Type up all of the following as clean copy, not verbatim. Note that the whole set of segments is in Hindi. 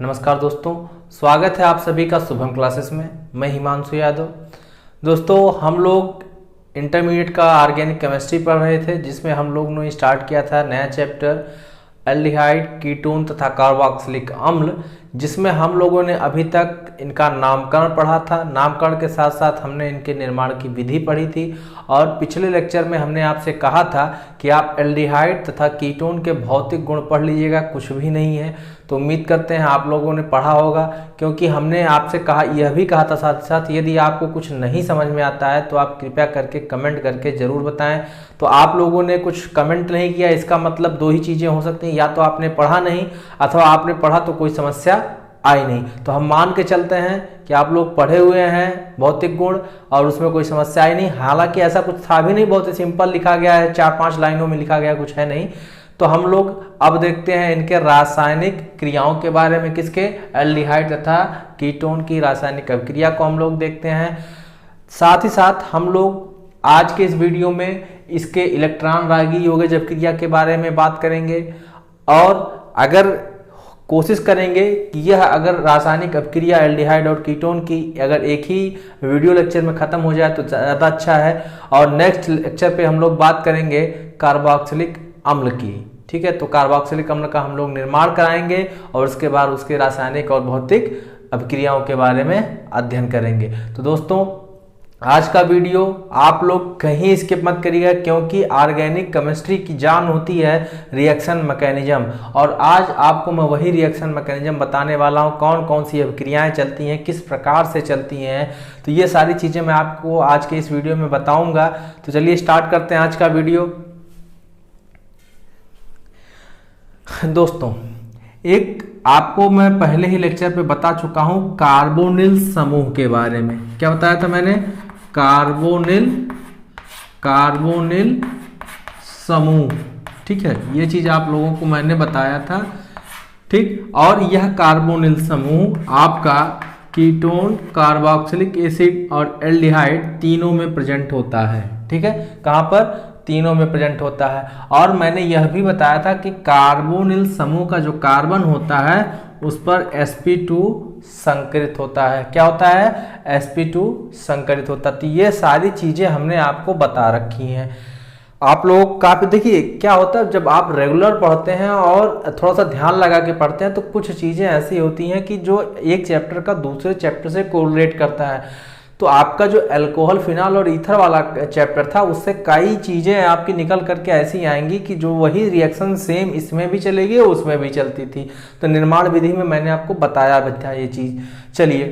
नमस्कार दोस्तों, स्वागत है आप सभी का शुभम क्लासेस में। मैं हिमांशु यादव। दोस्तों, हम लोग इंटरमीडिएट का ऑर्गेनिक केमिस्ट्री पढ़ रहे थे, जिसमें हम लोग ने स्टार्ट किया था नया चैप्टर एल्डिहाइड, कीटोन तथा कार्बोक्सिलिक अम्ल, जिसमें हम लोगों ने अभी तक इनका नामकरण पढ़ा था। नामकरण के साथ साथ हमने इनके निर्माण की विधि पढ़ी थी और पिछले लेक्चर में हमने आपसे कहा था कि आप एल्डिहाइड तथा कीटोन के भौतिक गुण पढ़ लीजिएगा, कुछ भी नहीं है। तो उम्मीद करते हैं आप लोगों ने पढ़ा होगा, क्योंकि हमने आपसे कहा, यह भी कहा था साथ साथ, यदि आपको कुछ नहीं समझ में आता है तो आप कृपया करके कमेंट करके ज़रूर बताएं। तो आप लोगों ने कुछ कमेंट नहीं किया, इसका मतलब दो ही चीज़ें हो सकती हैं, या तो आपने पढ़ा नहीं अथवा आपने पढ़ा तो कोई समस्या आई नहीं। तो हम मान के चलते हैं कि आप लोग पढ़े हुए हैं भौतिक गुण और उसमें कोई समस्या आई नहीं। हालांकि ऐसा कुछ था भी नहीं, बहुत ही सिंपल लिखा गया है, 4-5 लाइनों में लिखा गया, कुछ है नहीं। तो हम लोग अब देखते हैं इनके रासायनिक क्रियाओं के बारे में, किसके, एल्डिहाइड तथा कीटोन की रासायनिक अभिक्रिया को हम लोग देखते हैं। साथ ही साथ हम लोग आज के इस वीडियो में इसके इलेक्ट्रॉन रागी योगज अभिक्रिया के बारे में बात करेंगे और अगर कोशिश करेंगे कि यह अगर रासायनिक अभिक्रिया एल्डिहाइड और कीटोन की अगर एक ही वीडियो लेक्चर में ख़त्म हो जाए तो ज़्यादा अच्छा है। और नेक्स्ट लेक्चर पे हम लोग बात करेंगे कार्बोक्सिलिक अम्ल की, ठीक है। तो कार्बोक्सिलिक अम्ल का हम लोग निर्माण कराएंगे और उसके बाद उसके रासायनिक और भौतिक अभिक्रियाओं के बारे में अध्ययन करेंगे। तो दोस्तों, आज का वीडियो आप लोग कहीं स्किप मत करिएगा, क्योंकि ऑर्गेनिक केमिस्ट्री की जान होती है रिएक्शन मैकेनिज्म, और आज आपको मैं वही रिएक्शन मैकेनिज्म बताने वाला हूँ। कौन कौन सी अभिक्रियाएं चलती हैं, किस प्रकार से चलती हैं, तो ये सारी चीज़ें मैं आपको आज के इस वीडियो में बताऊँगा। तो चलिए स्टार्ट करते हैं आज का वीडियो। दोस्तों, एक आपको मैं पहले ही लेक्चर पे बता चुका हूं कार्बोनिल समूह के बारे में। क्या बताया था मैंने? कार्बोनिल समूह, ठीक है। ये चीज आप लोगों को मैंने बताया था, ठीक। और यह कार्बोनिल समूह आपका कीटोन, कार्बोक्सिलिक एसिड और एल्डिहाइड तीनों में प्रेजेंट होता है, ठीक है। कहां पर? तीनों में प्रेजेंट होता है। और मैंने यह भी बताया था कि कार्बोनिल समूह का जो कार्बन होता है उस पर sp2 संकरित होता है। क्या होता है? sp2 संकरित होता है। तो ये सारी चीजें हमने आपको बता रखी हैं। आप लोग काफी देखिए क्या होता है, जब आप रेगुलर पढ़ते हैं और थोड़ा सा ध्यान लगा के पढ़ते हैं तो कुछ चीजें ऐसी होती हैं कि जो एक चैप्टर का दूसरे चैप्टर से कोरिलेट करता है। तो आपका जो अल्कोहल, फिनॉल और ईथर वाला चैप्टर था, उससे कई चीज़ें आपकी निकल करके ऐसी आएंगी कि जो वही रिएक्शन सेम इसमें भी चलेगी और उसमें भी चलती थी। तो निर्माण विधि में मैंने आपको बताया भी था ये चीज़। चलिए,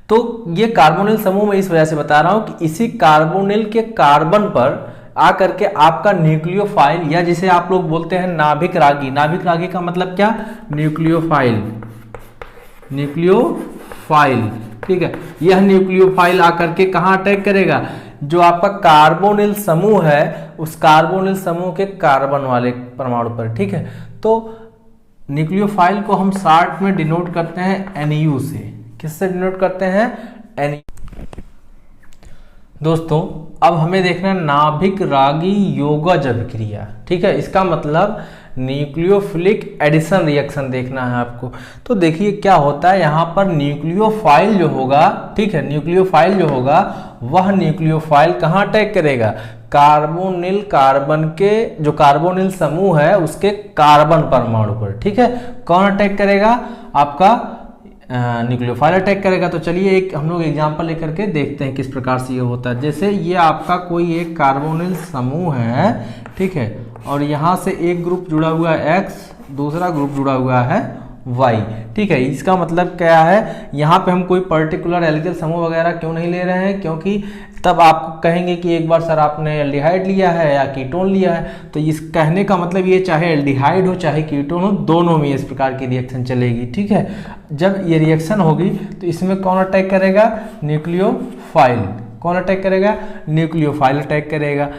तो ये कार्बोनिल समूह मैं इस वजह से बता रहा हूँ कि इसी कार्बोनिल के कार्बन पर आकर के आपका न्यूक्लियोफाइल, या जिसे आप लोग बोलते हैं नाभिक रागी। नाभिक रागी का मतलब क्या? न्यूक्लियोफाइल, ठीक है। यह न्यूक्लियोफाइल आकर के कहाँ अटैक करेगा? जो आपका कार्बोनिल समूह है उस कार्बोनिल समूह के कार्बन वाले परमाणु पर, ठीक है। तो न्यूक्लियोफाइल को हम शॉर्ट में डिनोट करते हैं NU से। किससे डिनोट करते हैं? NU। दोस्तों, अब हमें देखना है नाभिक रागी योगज अभिक्रिया, ठीक है। इसका मतलब न्यूक्लियोफिलिक एडिशन रिएक्शन देखना है आपको। तो देखिए क्या होता है यहाँ पर, न्यूक्लियोफाइल जो होगा, ठीक है, न्यूक्लियोफाइल जो होगा वह न्यूक्लियोफाइल कहाँ अटैक करेगा? कार्बोनिल कार्बन के, जो कार्बोनिल समूह है उसके कार्बन परमाणु पर, ठीक है। कौन अटैक करेगा? आपका न्यूक्लियोफाइल अटैक करेगा। तो चलिए एक हम लोग एग्जांपल लेकर के देखते हैं किस प्रकार से ये होता है। जैसे ये आपका कोई एक कार्बोनिल समूह है, ठीक है, और यहाँ से एक ग्रुप जुड़ा हुआ है X, दूसरा ग्रुप जुड़ा हुआ है Y, ठीक है। इसका मतलब क्या है, यहाँ पे हम कोई पर्टिकुलर एल्किल समूह वगैरह क्यों नहीं ले रहे हैं, क्योंकि तब आप कहेंगे कि एक बार सर आपने एल्डिहाइड लिया है या कीटोन लिया है। तो इस कहने का मतलब ये चाहे एल्डिहाइड हो चाहे कीटोन हो, दोनों में इस प्रकार की रिएक्शन चलेगी, ठीक है। जब ये रिएक्शन होगी तो इसमें कौन अटैक करेगा? न्यूक्लियोफाइल। कौन अटैक करेगा? न्यूक्लियोफाइल अटैक करेगा।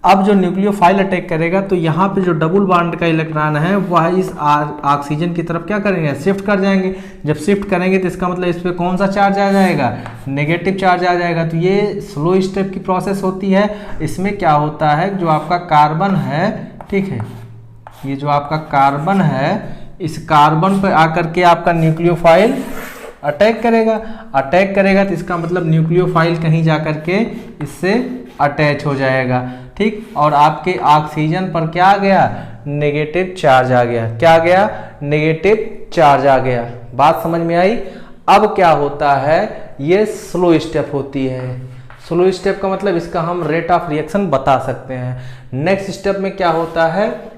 अब जो न्यूक्लियोफाइल अटैक करेगा तो यहाँ पे जो डबल बॉन्ड का इलेक्ट्रॉन है वह इस ऑक्सीजन की तरफ क्या करेंगे? शिफ्ट कर जाएंगे। जब शिफ्ट करेंगे तो इसका मतलब इस पर कौन सा चार्ज आ जाएगा? नेगेटिव चार्ज आ जाएगा। तो ये स्लो स्टेप की प्रोसेस होती है। इसमें क्या होता है, जो आपका कार्बन है, ठीक है, ये जो आपका कार्बन है इस कार्बन पर आकर के आपका न्यूक्लियोफाइल अटैक करेगा तो इसका मतलब न्यूक्लियोफाइल कहीं जाकर के इससे अटैच हो जाएगा, ठीक। और आपके ऑक्सीजन पर क्या आ गया, नेगेटिव चार्ज आ गया। क्या आ गया, नेगेटिव चार्ज आ गया। बात समझ में आई। अब क्या होता है, ये स्लो स्टेप होती है। स्लो स्टेप का मतलब इसका हम रेट ऑफ रिएक्शन बता सकते हैं। नेक्स्ट स्टेप में क्या होता है,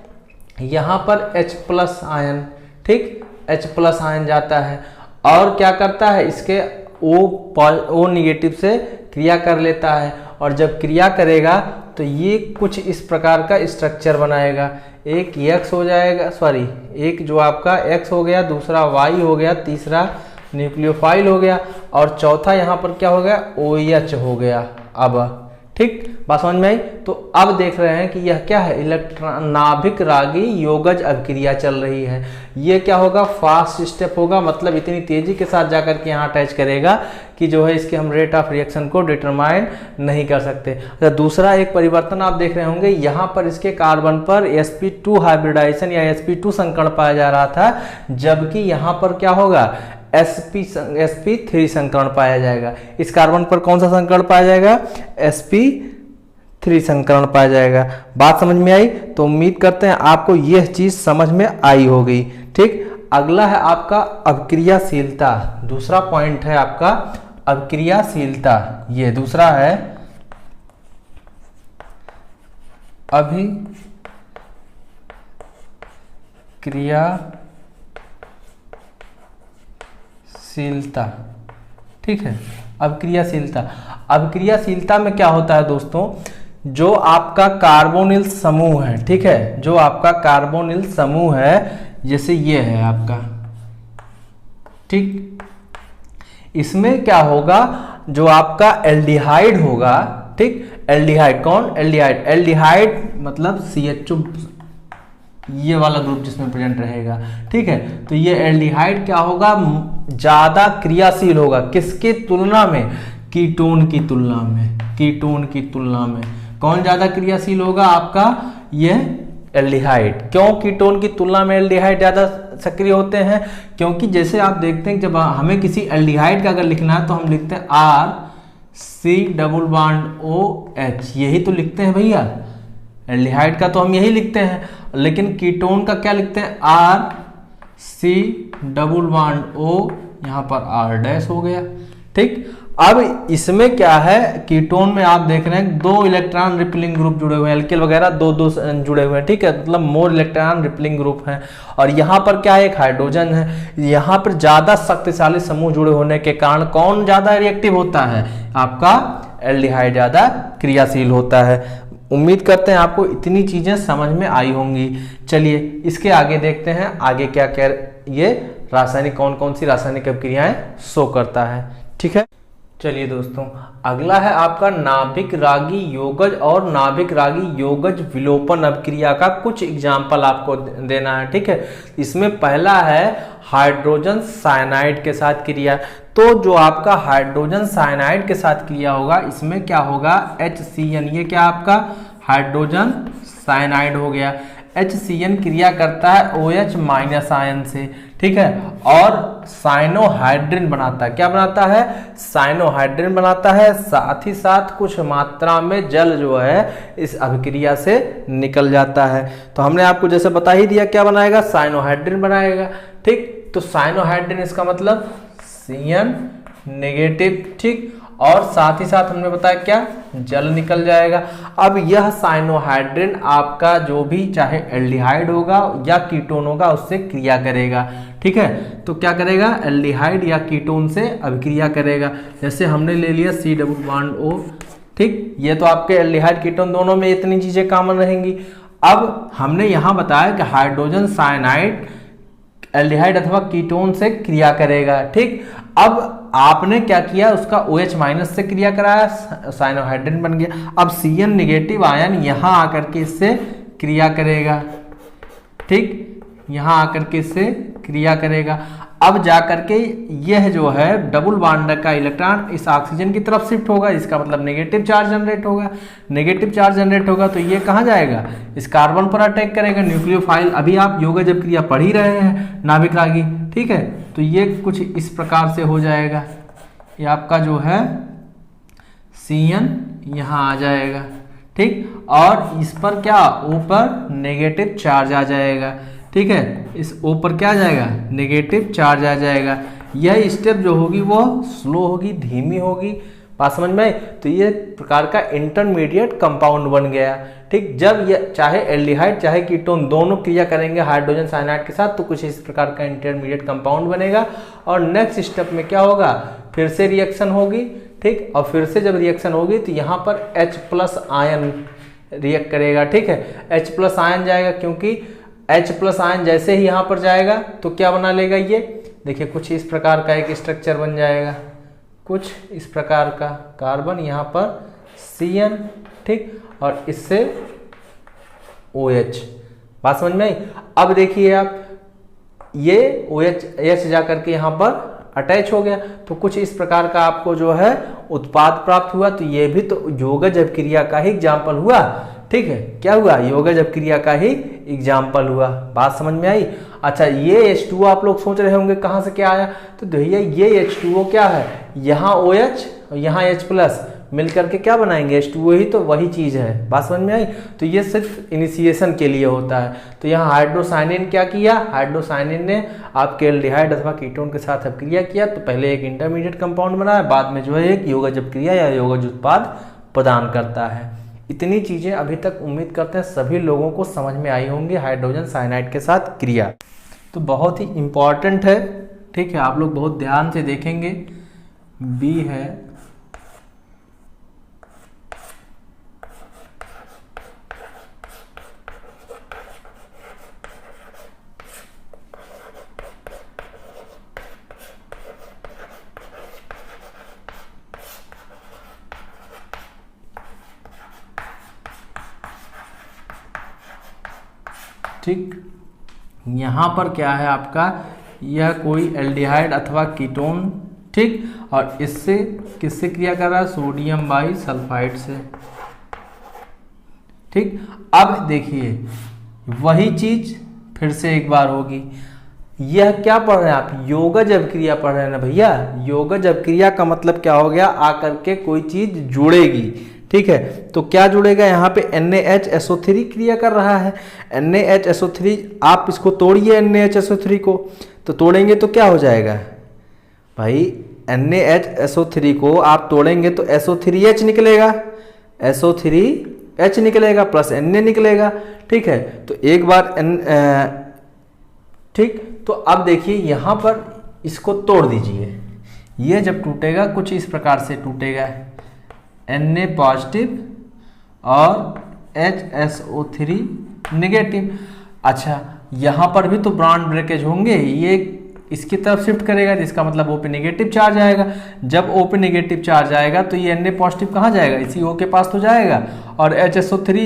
यहाँ पर H+ आयन, ठीक, H+ आयन जाता है और क्या करता है, इसके O नेगेटिव से क्रिया कर लेता है। और जब क्रिया करेगा तो ये कुछ इस प्रकार का स्ट्रक्चर बनाएगा। एक X हो जाएगा, सॉरी, एक जो आपका X हो गया, दूसरा Y हो गया, तीसरा न्यूक्लियोफाइल हो गया और चौथा यहाँ पर क्या हो गया, OH हो गया। अब ठीक, बात समझ में आई। तो अब देख रहे हैं कि यह क्या है, इलेक्ट्रॉन नाभिक रागी योगज अभिक्रिया चल रही है। ये क्या होगा, फास्ट स्टेप होगा, मतलब इतनी तेजी के साथ जाकर के यहाँ अटैच करेगा कि जो है इसके हम रेट ऑफ रिएक्शन को डिटरमाइन नहीं कर सकते। तो दूसरा एक परिवर्तन आप देख रहे होंगे, यहाँ पर इसके कार्बन पर sp2 हाइब्रिडाइजेशन या sp2 संकरण पाया जा रहा था, जबकि यहाँ पर क्या होगा, sp3 संकरण पाया जाएगा। इस कार्बन पर कौन सा संकरण पाया जाएगा, sp3 संकरण पाया जाएगा। बात समझ में आई। तो उम्मीद करते हैं आपको यह चीज समझ में आई होगी, ठीक। अगला है आपका अभिक्रियाशीलता। दूसरा पॉइंट है आपका अभिक्रियाशीलता। ये दूसरा है अभिक्रियाशीलता, ठीक है। अभिक्रियाशीलता में क्या होता है दोस्तों, जो आपका कार्बोनिल समूह है, ठीक है, जो आपका कार्बोनिल समूह है, जैसे ये है आपका, ठीक, इसमें क्या होगा, जो आपका एल्डिहाइड होगा, ठीक, एल्डिहाइड कौन, एल्डिहाइड मतलब CH2, ये वाला ग्रुप जिसमें प्रेजेंट रहेगा, ठीक है। तो ये एल्डिहाइड क्या होगा, ज्यादा क्रियाशील होगा, किसकी तुलना में, कीटोन की तुलना में। कीटोन की तुलना में कौन ज्यादा क्रियाशील होगा, आपका ये एल्डिहाइड। क्यों कीटोन की तुलना में एल्डिहाइड ज्यादा सक्रिय होते हैं, क्योंकि जैसे आप देखते हैं जब हमें किसी एल्डिहाइड का अगर लिखना है तो हम लिखते हैं RC♯OH, यही तो लिखते हैं भैया। एल्डिहाइड का तो हम यही लिखते हैं, लेकिन कीटोन का क्या लिखते हैं, RC♯O, यहाँ पर R' हो गया, ठीक। अब इसमें क्या है, कीटोन में आप देख रहे हैं 2 इलेक्ट्रॉन रिपेलिंग ग्रुप जुड़े हुए हैं, एल्किल वगैरह 2 जुड़े हुए हैं, ठीक है, मतलब मोर इलेक्ट्रॉन रिपेलिंग ग्रुप हैं। और यहाँ पर क्या है, एक हाइड्रोजन है। यहाँ पर ज्यादा शक्तिशाली समूह जुड़े होने के कारण कौन ज्यादा रिएक्टिव होता है, आपका एल्डिहाइड ज्यादा क्रियाशील होता है। उम्मीद करते हैं आपको इतनी चीजें समझ में आई होंगी। चलिए इसके आगे देखते हैं, आगे क्या क्या ये रासायनिक कौन सी रासायनिक अभिक्रियाएं शो करता है, ठीक है। चलिए दोस्तों, अगला है आपका नाभिक रागी योगज और नाभिक रागी योगज विलोपन अभिक्रिया का कुछ एग्जाम्पल आपको देना है, ठीक है। इसमें पहला है हाइड्रोजन साइनाइड के साथ क्रिया। तो जो आपका हाइड्रोजन साइनाइड के साथ क्रिया होगा, इसमें क्या होगा, HCN, ये क्या आपका हाइड्रोजन साइनाइड हो गया। HCN क्रिया करता है OH- आयन से, ठीक है, और साइनोहाइड्रिन बनाता है। क्या बनाता है, साइनोहाइड्रिन बनाता है। साथ ही साथ कुछ मात्रा में जल जो है इस अभिक्रिया से निकल जाता है। तो हमने आपको जैसे बता ही दिया, क्या बनाएगा, साइनोहाइड्रिन बनाएगा, ठीक। तो साइनोहाइड्रिन इसका मतलब CN-, ठीक, और साथ ही साथ हमने बताया क्या, जल निकल जाएगा। अब यह साइनोहाइड्रिन आपका जो भी चाहे एल्डिहाइड होगा या कीटोन होगा उससे क्रिया करेगा, ठीक है। तो क्या करेगा, एल्डिहाइड या कीटोन से अभिक्रिया करेगा। जैसे हमने ले लिया C♯O, ठीक, ये तो आपके एल्डिहाइड कीटोन दोनों में इतनी चीजें कॉमन रहेंगी। अब हमने यहाँ बताया कि हाइड्रोजन साइनाइड एल्डिहाइड अथवा कीटोन से क्रिया करेगा, ठीक। अब आपने क्या किया, उसका OH- से क्रिया कराया, साइनोहाइड्रिन बन गया। अब CN- आयन यहां आकर के इससे क्रिया करेगा, ठीक, यहां आकर के इससे क्रिया करेगा। अब जा करके यह जो है डबल बॉन्ड का इलेक्ट्रॉन इस ऑक्सीजन की तरफ शिफ्ट होगा, इसका मतलब नेगेटिव चार्ज जनरेट होगा। नेगेटिव चार्ज जनरेट होगा तो ये कहाँ जाएगा, इस कार्बन पर अटैक करेगा। न्यूक्लियोफाइल, अभी आप योगाजब क्रिया पढ़ ही रहे हैं नाभिक रागी, ठीक है। तो ये कुछ इस प्रकार से हो जाएगा, ये आपका जो है CN यहाँ आ जाएगा, ठीक। और इस पर क्या, O पर नेगेटिव चार्ज आ जाएगा, ठीक है। इस O पर क्या आ जाएगा, नेगेटिव चार्ज आ जाएगा। यह स्टेप जो होगी वो स्लो होगी, धीमी होगी, बात समझ में आई। तो ये प्रकार का इंटरमीडिएट कंपाउंड बन गया, ठीक। जब ये चाहे एल्डिहाइड चाहे कीटोन दोनों क्रिया करेंगे हाइड्रोजन साइनाइड के साथ तो कुछ इस प्रकार का इंटरमीडिएट कंपाउंड बनेगा। और नेक्स्ट स्टेप में क्या होगा, फिर से रिएक्शन होगी, ठीक। और फिर से जब रिएक्शन होगी तो यहाँ पर H+ आयन रिएक्ट करेगा, ठीक है। H+ आयन जाएगा, क्योंकि H+ आयन जैसे ही यहाँ पर जाएगा तो क्या बना लेगा, ये देखिए कुछ इस प्रकार का एक स्ट्रक्चर बन जाएगा, कुछ इस प्रकार का कार्बन, यहाँ पर CN, ठीक। और इससे OH, बात समझ में आई। अब देखिए आप, ये OH जा करके यहाँ पर अटैच हो गया तो कुछ इस प्रकार का आपको जो है उत्पाद प्राप्त हुआ। तो ये भी तो योगाजब क्रिया का ही एग्जाम्पल हुआ, ठीक है। क्या हुआ, योगाजब क्रिया का ही एग्जाम्पल हुआ, बात समझ में आई। अच्छा, ये H2O आप लोग सोच रहे होंगे कहाँ से क्या आया, तो भैया ये H2O क्या है, यहाँ OH और यहाँ H+ मिलकर के क्या बनाएंगे, H2O ही तो वही चीज है, बात समझ में आई। तो ये सिर्फ इनिशिएशन के लिए होता है। तो यहाँ हाइड्रोसाइनिन क्या किया, हाइड्रोसाइनिन ने आपके एल्डिहाइड अथवा कीटोन के साथ क्रिया किया, तो पहले एक इंटरमीडिएट कंपाउंड बनाया, बाद में जो है एक योगाजब क्रिया या योगज उत्पाद प्रदान करता है। इतनी चीजें अभी तक उम्मीद करते हैं सभी लोगों को समझ में आई होंगी हाइड्रोजन साइनाइड के साथ क्रिया। तो बहुत ही इंपॉर्टेंट है, ठीक है, आप लोग बहुत ध्यान से देखेंगे। B है, ठीक। यहाँ पर क्या है आपका, यह कोई एल्डिहाइड अथवा कीटोन, ठीक। और इससे किससे क्रिया कर रहा है, सोडियम बाइसल्फाइड से, ठीक। अब देखिए वही चीज फिर से एक बार होगी। यह क्या पढ़ रहे हैं आप, योगाजब क्रिया पढ़ रहे हैं ना भैया। योगाजब क्रिया का मतलब क्या हो गया, आकर के कोई चीज जुड़ेगी, ठीक है। तो क्या जुड़ेगा, यहाँ पे NaHSO3 क्रिया कर रहा है। NaHSO3, आप इसको तोड़िए NaHSO3 को, तो तोड़ेंगे तो क्या हो जाएगा भाई, NaHSO3 को आप तोड़ेंगे तो SO3H निकलेगा, SO3H निकलेगा प्लस Na निकलेगा, ठीक है। तो एक बार ठीक। तो अब देखिए यहाँ पर इसको तोड़ दीजिए, ये जब टूटेगा कुछ इस प्रकार से टूटेगा, Na पॉजिटिव और HSO3 नेगेटिव। अच्छा, यहाँ पर भी तो बॉन्ड ब्रेकेज होंगे, ये इसकी तरफ शिफ्ट करेगा जिसका मतलब O पे नेगेटिव चार्ज आएगा। जब O पे नेगेटिव चार्ज आएगा तो ये Na पॉजिटिव कहाँ जाएगा, इसी O के पास तो जाएगा। और HSO3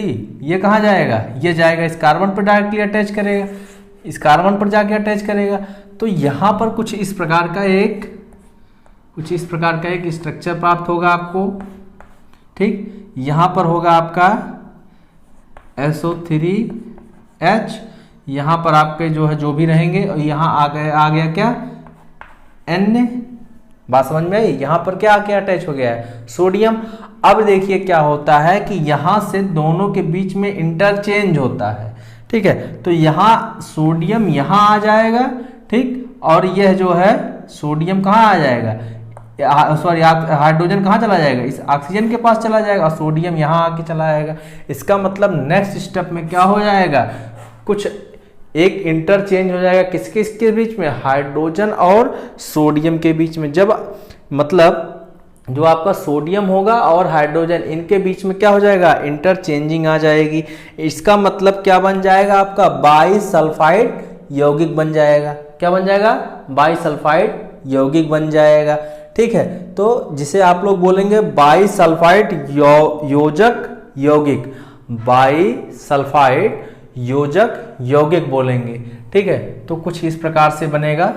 ये कहाँ जाएगा, ये जाएगा इस कार्बन पर डायरेक्टली अटैच करेगा, इस कार्बन पर जाके अटैच करेगा। तो यहाँ पर कुछ इस प्रकार का एक स्ट्रक्चर प्राप्त होगा आपको, ठीक। यहाँ पर होगा आपका SO3H, यहाँ पर आपके जो है जो भी रहेंगे, और यहाँ आ गया क्या, Na, बात समझ में आई। यहाँ पर क्या आके अटैच हो गया है, सोडियम। अब देखिए क्या होता है कि यहाँ से दोनों के बीच में इंटरचेंज होता है, ठीक है। तो यहाँ सोडियम यहाँ आ जाएगा, ठीक। और यह जो है सोडियम कहाँ आ जाएगा, सॉरी हाइड्रोजन कहाँ चला जाएगा, इस ऑक्सीजन के पास चला जाएगा, और सोडियम यहाँ आके चला जाएगा। इसका मतलब नेक्स्ट स्टेप में क्या हो जाएगा, कुछ एक इंटरचेंज हो जाएगा किसके इसके बीच में, हाइड्रोजन और सोडियम के बीच में। जब मतलब जो आपका सोडियम होगा और हाइड्रोजन, इनके बीच में क्या हो जाएगा, इंटरचेंजिंग आ जाएगी। इसका मतलब क्या बन जाएगा, आपका बाइसल्फाइड यौगिक बन जाएगा। क्या बन जाएगा, बाइसल्फाइड यौगिक बन जाएगा, ठीक है। तो जिसे आप लोग बोलेंगे बाइसल्फाइड योजक यौगिक, बाइसल्फाइड योजक यौगिक बोलेंगे, ठीक है, तो कुछ इस प्रकार से बनेगा।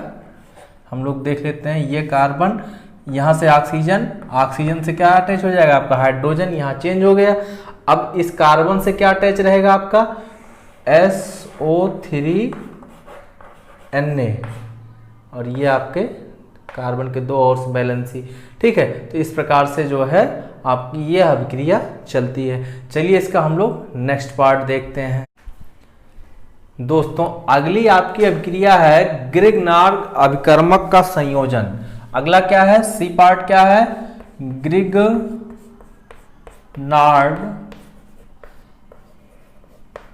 हम लोग देख लेते हैं, ये कार्बन, यहाँ से ऑक्सीजन, ऑक्सीजन से क्या अटैच हो जाएगा आपका हाइड्रोजन, यहाँ चेंज हो गया। अब इस कार्बन से क्या अटैच रहेगा आपका SO3Na, और ये आपके कार्बन के 2 और बैलेंसी। ठीक है, तो इस प्रकार से जो है आपकी ये अभिक्रिया चलती है। चलिए इसका हम लोग नेक्स्ट पार्ट देखते हैं। दोस्तों अगली आपकी अभिक्रिया है ग्रिग्नार्ड अभिकर्मक का संयोजन। अगला क्या है, सी पार्ट क्या है, ग्रिग्नार्ड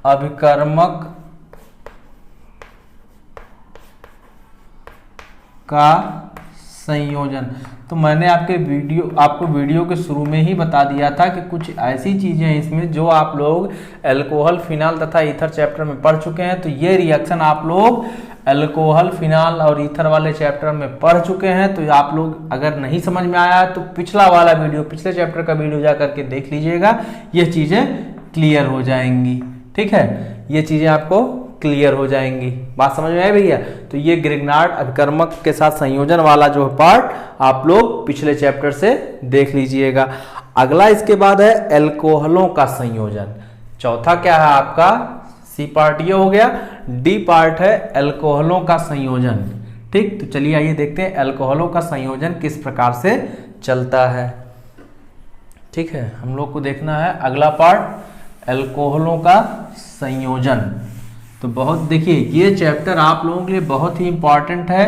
अभिकर्मक का संयोजन। तो मैंने आपको वीडियो के शुरू में ही बता दिया था कि कुछ ऐसी चीजें हैं इसमें जो आप लोग अल्कोहल, फिनाल तथा ईथर चैप्टर में पढ़ चुके हैं। तो ये रिएक्शन आप लोग अल्कोहल, फिनाल और ईथर वाले चैप्टर में पढ़ चुके हैं। तो आप लोग अगर नहीं समझ में आया तो पिछला वाला वीडियो, पिछले चैप्टर का वीडियो जा करके देख लीजिएगा, ये चीजें क्लियर हो जाएंगी। ठीक है, ये चीजें आपको क्लियर हो जाएंगी। बात समझ में आई भैया? तो ये ग्रिग्नार्ड अभिकर्मक के साथ संयोजन वाला जो पार्ट आप लोग पिछले चैप्टर से देख लीजिएगा। अगला इसके बाद है एल्कोहलों का संयोजन। चौथा क्या है आपका, सी पार्ट ये हो गया। डी पार्ट है एल्कोहलों का संयोजन। ठीक, तो चलिए आइए देखते हैं एल्कोहलों का संयोजन किस प्रकार से चलता है। ठीक है, हम लोग को देखना है अगला पार्ट एल्कोहलों का संयोजन। तो बहुत देखिए, ये चैप्टर आप लोगों के लिए बहुत ही इंपॉर्टेंट है।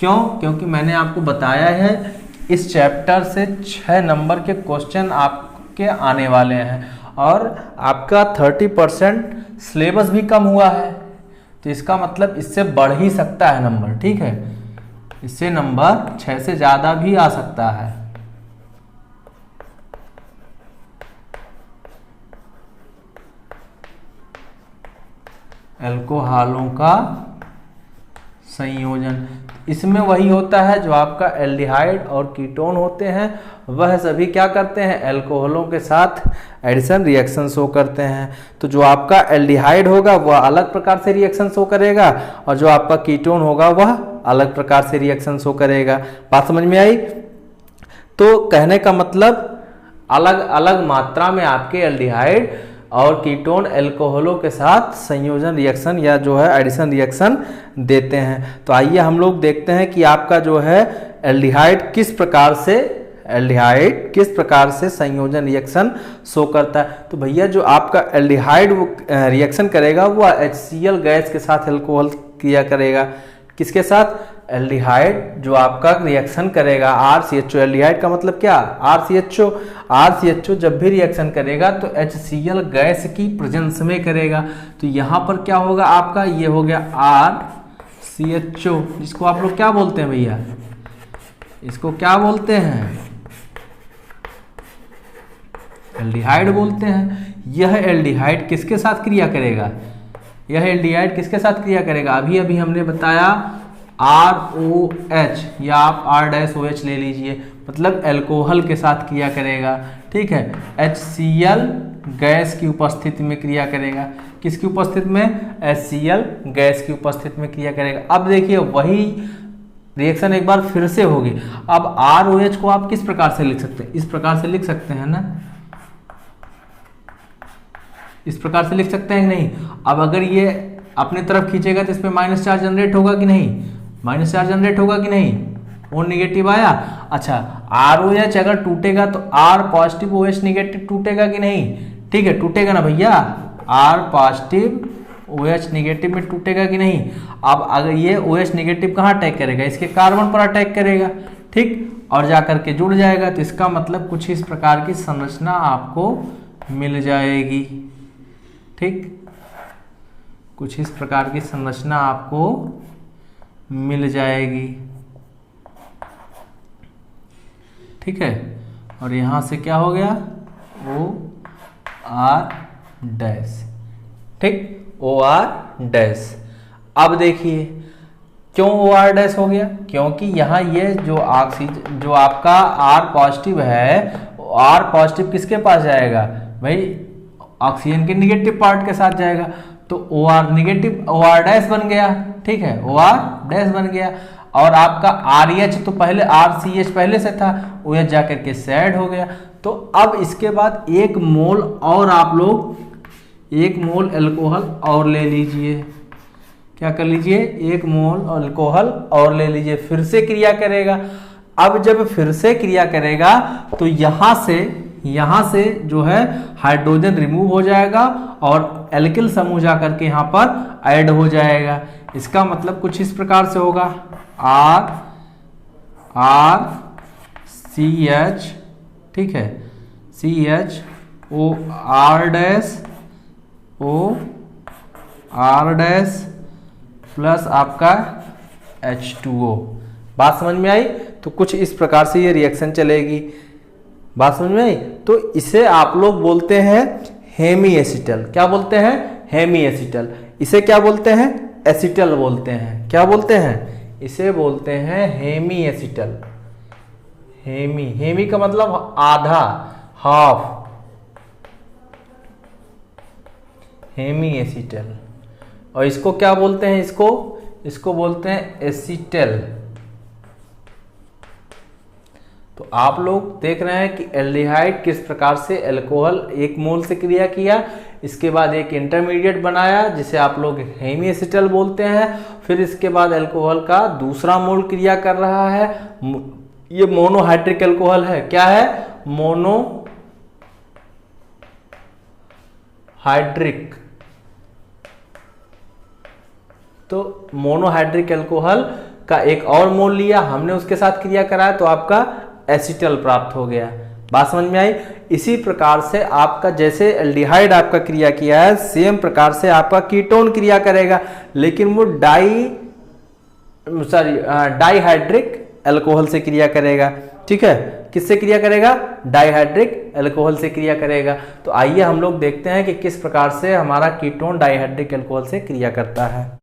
क्यों? क्योंकि मैंने आपको बताया है इस चैप्टर से 6 नंबर के क्वेश्चन आपके आने वाले हैं और आपका 30% सिलेबस भी कम हुआ है। तो इसका मतलब इससे बढ़ ही सकता है नंबर। ठीक है, इससे नंबर 6 से ज़्यादा भी आ सकता है। एल्कोहलों का संयोजन, इसमें वही होता है जो आपका एल्डिहाइड और कीटोन होते हैं, वह सभी क्या करते हैं, एल्कोहलों के साथ एडिशन रिएक्शन शो करते हैं। तो जो आपका एल्डिहाइड होगा वह अलग प्रकार से रिएक्शन शो करेगा और जो आपका कीटोन होगा वह अलग प्रकार से रिएक्शन शो करेगा। बात समझ में आई? तो कहने का मतलब अलग अलग मात्रा में आपके एल्डिहाइड और कीटोन एल्कोहलों के साथ संयोजन रिएक्शन या जो है एडिशन रिएक्शन देते हैं। तो आइए हम लोग देखते हैं कि आपका जो है एल्डिहाइड किस प्रकार से संयोजन रिएक्शन शो करता है। तो भैया जो आपका एल्डिहाइड रिएक्शन करेगा वह HCl गैस के साथ एल्कोहल क्रिया करेगा। किसके साथ? एल्डिहाइड जो आपका रिएक्शन करेगा RCHO। एल्डिहाइड का मतलब क्या? RCHO जब भी रिएक्शन करेगा तो HCl गैस की प्रेजेंस में करेगा। तो यहाँ पर क्या होगा आपका, ये हो गया RCHO, जिसको आप लोग क्या बोलते हैं भैया, इसको क्या बोलते हैं, एल्डिहाइड बोलते हैं। यह एल्डिहाइड किसके साथ क्रिया करेगा, यह एल्डिहाइड किसके साथ क्रिया करेगा, अभी अभी हमने बताया ROH या आप R-OH ले लीजिए, मतलब एल्कोहल के साथ क्रिया करेगा। ठीक है, HCl गैस की उपस्थिति में क्रिया करेगा। किसकी उपस्थिति में? HCl गैस की उपस्थिति में क्रिया करेगा। अब देखिए वही रिएक्शन एक बार फिर से होगी। अब ROH को आप किस प्रकार से लिख सकते हैं, इस प्रकार से लिख सकते हैं ना, इस प्रकार से लिख सकते हैं नहीं। अब अगर ये अपने तरफ खींचेगा तो इसमें माइनस चार्ज जनरेट होगा कि नहीं, माइनस चार्ज जनरेट होगा कि नहीं, O निगेटिव आया। अच्छा, ROH अगर टूटेगा तो R पॉजिटिव OH निगेटिव टूटेगा कि नहीं? ठीक है, टूटेगा ना भैया, R पॉजिटिव OH निगेटिव में टूटेगा कि नहीं। अब अगर ये OH निगेटिव कहाँ अटैक करेगा, इसके कार्बन पर अटैक करेगा। ठीक, और जाकर के जुड़ जाएगा। तो इसका मतलब कुछ इस प्रकार की संरचना आपको मिल जाएगी। ठीक, कुछ इस प्रकार की संरचना आपको मिल जाएगी। ठीक है, और यहां से क्या हो गया, OR-। ठीक, OR-। अब देखिए क्यों OR- हो गया, क्योंकि यहाँ ये जो ऑक्सीजन जो आपका R पॉजिटिव है, R पॉजिटिव किसके पास जाएगा भाई, ऑक्सीजन के निगेटिव पार्ट के साथ जाएगा। तो OR नेगेटिव OR डैश बन गया, ठीक है, OR डैश बन गया। और आपका RH तो पहले RCH पहले से था, OH जाकर के ऐड हो गया। तो अब इसके बाद 1 मोल और आप लोग 1 मोल अल्कोहल और ले लीजिए। क्या कर लीजिए? 1 मोल अल्कोहल और ले लीजिए, फिर से क्रिया करेगा। अब जब फिर से क्रिया करेगा तो यहां से जो है हाइड्रोजन रिमूव हो जाएगा और एल्किल समूह जाकर के यहां पर ऐड हो जाएगा। इसका मतलब कुछ इस प्रकार से होगा, RCH, ठीक है, CHOR dash OR dash plus आपका H2O। बात समझ में आई? तो कुछ इस प्रकार से ये रिएक्शन चलेगी। बात समझ में आई? तो इसे आप लोग बोलते हैं हेमी एसिटल। क्या बोलते हैं? Hemiacetal. इसे क्या बोलते हैं? एसिटल बोलते हैं। क्या बोलते हैं? इसे बोलते हैं हेमी एसिटल। हेमी का मतलब आधा, हाफ, हेमी एसिटल। और इसको क्या बोलते हैं? इसको बोलते हैं एसिटल। तो आप लोग देख रहे हैं कि एल्डिहाइड किस प्रकार से अल्कोहल 1 मोल से क्रिया किया, इसके बाद एक इंटरमीडिएट बनाया जिसे आप लोग हेमी एसिटल बोलते हैं, फिर इसके बाद अल्कोहल का दूसरा मोल क्रिया कर रहा है। ये मोनोहाइड्रिक अल्कोहल है। क्या है? मोनोहाइड्रिक। तो मोनोहाइड्रिक अल्कोहल का एक और मोल लिया हमने, उसके साथ क्रिया कराया तो आपका एसिटल प्राप्त हो गया। बात समझ में आई? इसी प्रकार से आपका जैसे एल्डिहाइड आपका क्रिया किया है, सेम प्रकार से आपका कीटोन क्रिया करेगा, लेकिन वो डाइहाइड्रिक अल्कोहल से क्रिया करेगा। ठीक है, किससे क्रिया करेगा? डाइहाइड्रिक अल्कोहल से क्रिया करेगा। तो आइए हम लोग देखते हैं कि किस प्रकार से हमारा कीटोन डाइहाइड्रिक अल्कोहल से क्रिया करता है।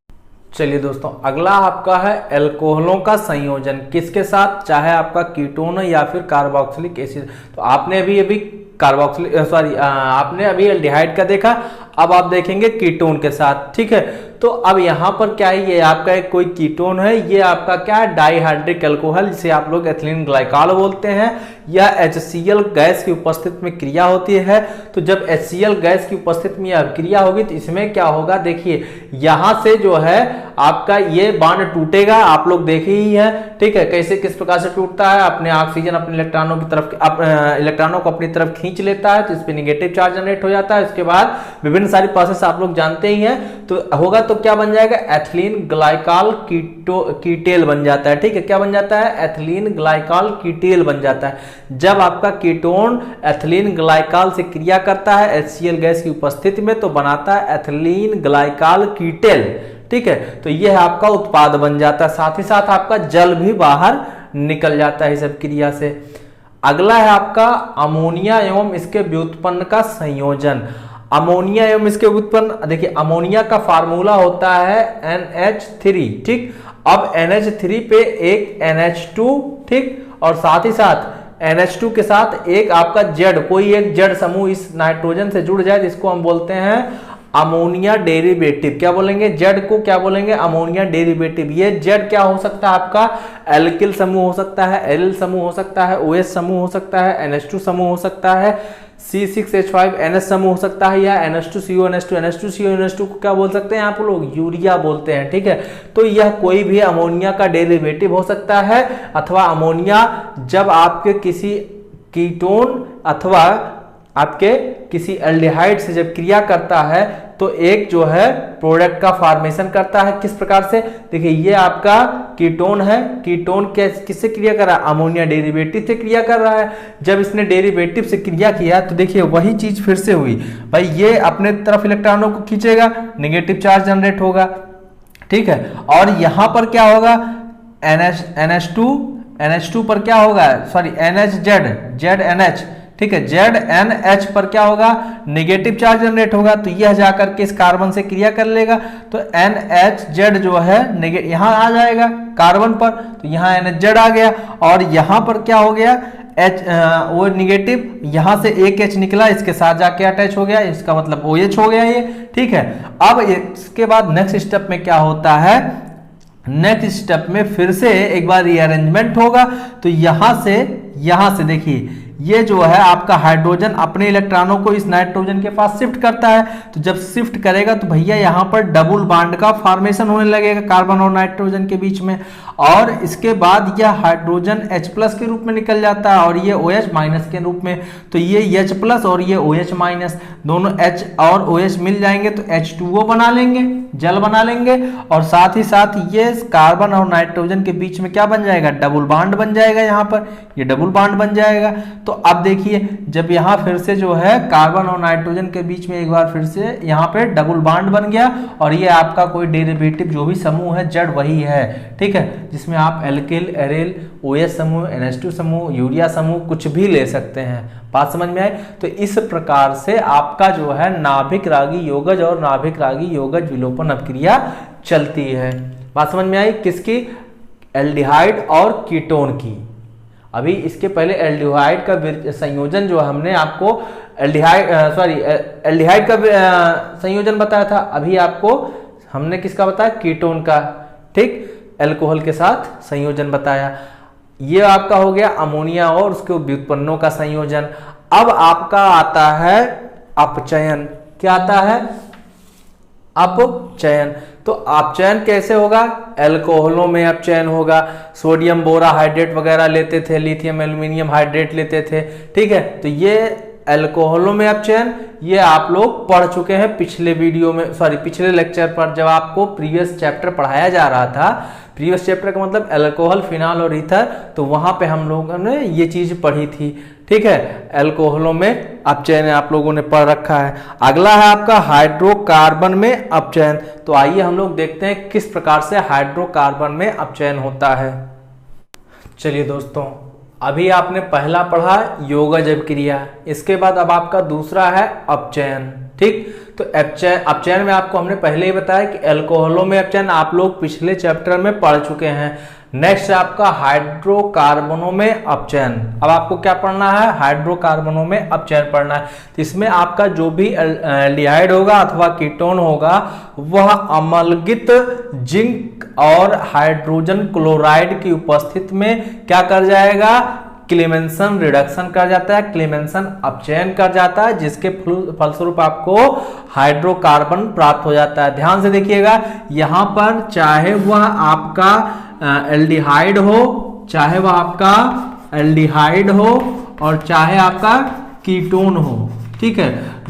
चलिए दोस्तों, अगला आपका है अल्कोहलों का संयोजन किसके साथ, चाहे आपका कीटोन हो या फिर कार्बोक्सिलिक एसिड। तो आपने अभी आपने अभी एल्डिहाइड का देखा, अब आप देखेंगे कीटोन के साथ। ठीक है, तो अब यहां पर क्या है, ये आपका एक कोई कीटोन है, ये आपका क्या है? डाइहाइड्रिक अल्कोहल, जिसे आप लोग एथिलीन ग्लाइकॉल बोलते हैं। यह HCl गैस की उपस्थिति में क्रिया होती है। तो जब HCl गैस की उपस्थिति में यह क्रिया होगी तो इसमें क्या होगा, देखिए यहां से जो है आपका ये बांड टूटेगा, आप लोग देखे ही हैं। ठीक है, कैसे किस प्रकार से टूटता है, अपने ऑक्सीजन अपने इलेक्ट्रॉनों की तरफ इलेक्ट्रॉनों को अपनी तरफ खींच लेता है, तो इस पे नेगेटिव चार्ज जनरेट हो जाता है। इसके बाद विभिन्न सारी प्रोसेस आप लोग जानते ही हैं। तो होगा तो क्या बन जाएगा? एथिलीन ग्लाइकॉल कीटेल बन जाता है। ठीक है, क्या बन जाता है? एथिलीन ग्लाइकॉल कीटेल बन जाता है। जब आपका कीटोन एथिलीन ग्लाइकॉल से क्रिया करता है HCl गैस की उपस्थिति में, तो बनाता है एथिलीन ग्लाइकॉल कीटेल। ठीक है, तो यह आपका उत्पाद बन जाता है, साथ ही साथ आपका जल भी बाहर निकल जाता है इस सब क्रिया से। अगला है आपका अमोनिया एवं इसके व्युत्पन्न का संयोजन। अमोनिया एवं इसके व्युत्पन्न, देखिए अमोनिया का फार्मूला होता है NH3। ठीक, अब NH3 पे एक NH2, ठीक, और साथ ही साथ NH2 के साथ एक आपका Z, कोई एक Z समूह इस नाइट्रोजन से जुड़ जाए, जिसको हम बोलते हैं अमोनिया डेरिवेटिव। क्या बोलेंगे? Z को क्या बोलेंगे? Ammonia derivative. ये Z क्या हो सकता है? आपका एल्किल समूह हो सकता है, एल समूह हो सकता है, OH समूह हो सकता है, NH2 समूह हो सकता है, C6H5NH समूह हो सकता है, या NH2CO NH2CO को क्या बोल सकते हैं आप लोग? यूरिया बोलते हैं। ठीक है, तो यह कोई भी अमोनिया का डेरिवेटिव हो सकता है, अथवा अमोनिया जब आपके किसी कीटोन अथवा आपके किसी एल्डिहाइड से जब क्रिया करता है तो एक जो है प्रोडक्ट का फॉर्मेशन करता है। किस प्रकार से? देखिए ये आपका कीटोन है, कीटोन किससे क्रिया कर रहा है? अमोनिया डेरिवेटिव से क्रिया कर रहा है। जब इसने डेरिवेटिव से क्रिया किया तो देखिए वही चीज फिर से हुई भाई, ये अपने तरफ इलेक्ट्रॉनों को खींचेगा, नेगेटिव चार्ज जनरेट होगा। ठीक है, और यहां पर क्या होगा? NH2 पर क्या होगा? Sorry ZNH। ठीक है, ZNH पर क्या होगा? नेगेटिव चार्ज जनरेट होगा, तो यह जाकर के इस कार्बन से क्रिया कर लेगा, तो NHZ जो है यहां आ जाएगा कार्बन पर, तो यहां NHZ आ गया, और यहां पर क्या हो गया? H ओ निगेटिव, यहां से एक H निकला, इसके साथ जाके अटैच हो गया, इसका मतलब OH हो गया ये, ठीक है। अब इसके बाद नेक्स्ट स्टेप में क्या होता है, नेक्स्ट स्टेप में फिर से एक बार रीअरेंजमेंट होगा। तो यहां से देखिए ये जो है आपका हाइड्रोजन अपने इलेक्ट्रॉनों को इस नाइट्रोजन के पास शिफ्ट करता है। तो जब शिफ्ट करेगा तो भैया यहाँ पर डबल बॉन्ड का फॉर्मेशन होने लगेगा कार्बन और नाइट्रोजन के बीच में, और इसके बाद यह हाइड्रोजन H+ के रूप में निकल जाता है और ये OH- के रूप में। तो ये H+ और ये OH- दोनों H और OH मिल जाएंगे तो H2O बना लेंगे, जल बना लेंगे, और साथ ही साथ ये कार्बन और नाइट्रोजन के बीच में क्या बन जाएगा, डबल बॉन्ड बन जाएगा। यहाँ पर ये डबल बॉन्ड बन जाएगा। तो अब देखिए जब यहाँ फिर से जो है कार्बन और नाइट्रोजन के बीच में एक बार फिर से यहाँ पे डबल बॉन्ड बन गया, और ये आपका कोई डेरिवेटिव जो भी समूह है जड़ वही है, ठीक है, जिसमें आप एल्किल, एरेल, OH समूह, NH2 समूह, यूरिया समूह कुछ भी ले सकते हैं। बात समझ में आए? तो इस प्रकार से आपका जो है नाभिक रागी योगज और नाभिक रागी योगज विलोपन अभिक्रिया चलती है। बात समझ में आई? किसकी? एल्डिहाइड और कीटोन की। अभी इसके पहले एल्डिहाइड का संयोजन जो हमने आपको एल्डिहाइड का संयोजन बताया था, अभी आपको हमने किसका बताया, कीटोन का, ठीक, अल्कोहल के साथ संयोजन बताया। ये आपका हो गया अमोनिया और उसके व्युत्पन्नों का संयोजन। अब आपका आता है अपचयन। क्या आता है? अपचयन। तो अपचयन कैसे होगा? अल्कोहलों में अपचयन होगा, सोडियम बोराहाइड्रेट वगैरह लेते थे, लिथियम एल्यूमिनियम हाइड्रेट लेते थे, ठीक है। तो ये अल्कोहलों में अपचयन, ये आप लोग पढ़ चुके हैं पिछले वीडियो में, पिछले लेक्चर पर, जब आपको प्रीवियस चैप्टर पढ़ाया जा रहा था। प्रीवियस चैप्टर का मतलब अल्कोहल, फिनाल और ईथर, तो वहां पे हम लोगों ने ये चीज पढ़ी थी, ठीक है। अल्कोहलों में अपचयन आप लोगों ने पढ़ रखा है। अगला है आपका हाइड्रोकार्बन में अपचयन। तो आइए हम लोग देखते हैं किस प्रकार से हाइड्रोकार्बन में अपचयन होता है। चलिए दोस्तों, अभी आपने पहला पढ़ा योगज अभिक्रिया, इसके बाद अब आपका दूसरा है अपचयन, ठीक। तो अपचयन में आपको हमने पहले ही बताया कि अल्कोहलों में अपचयन आप लोग पिछले चैप्टर में पढ़ चुके हैं। नेक्स्ट आपका हाइड्रोकार्बनों में अपचयन। अब आपको क्या पढ़ना है? हाइड्रोकार्बनों में अपचयन पढ़ना है। तो इसमें आपका जो भी एल्डिहाइड होगा अथवा कीटोन होगा वह अम्लगित जिंक और हाइड्रोजन क्लोराइड की उपस्थिति में क्या कर जाएगा? क्लेमेंसन रिडक्शन कर जाता है, क्लेमेंसन अपचयन कर जाता है, जिसके फलस्वरूप आपको हाइड्रोकार्बन प्राप्त हो जाता है। ध्यान से देखिएगा, यहां पर चाहे वह आपका एल्डिहाइड हो, चाहे वह आपका एल्डिहाइड हो और चाहे आपका कीटोन हो, ठीक है,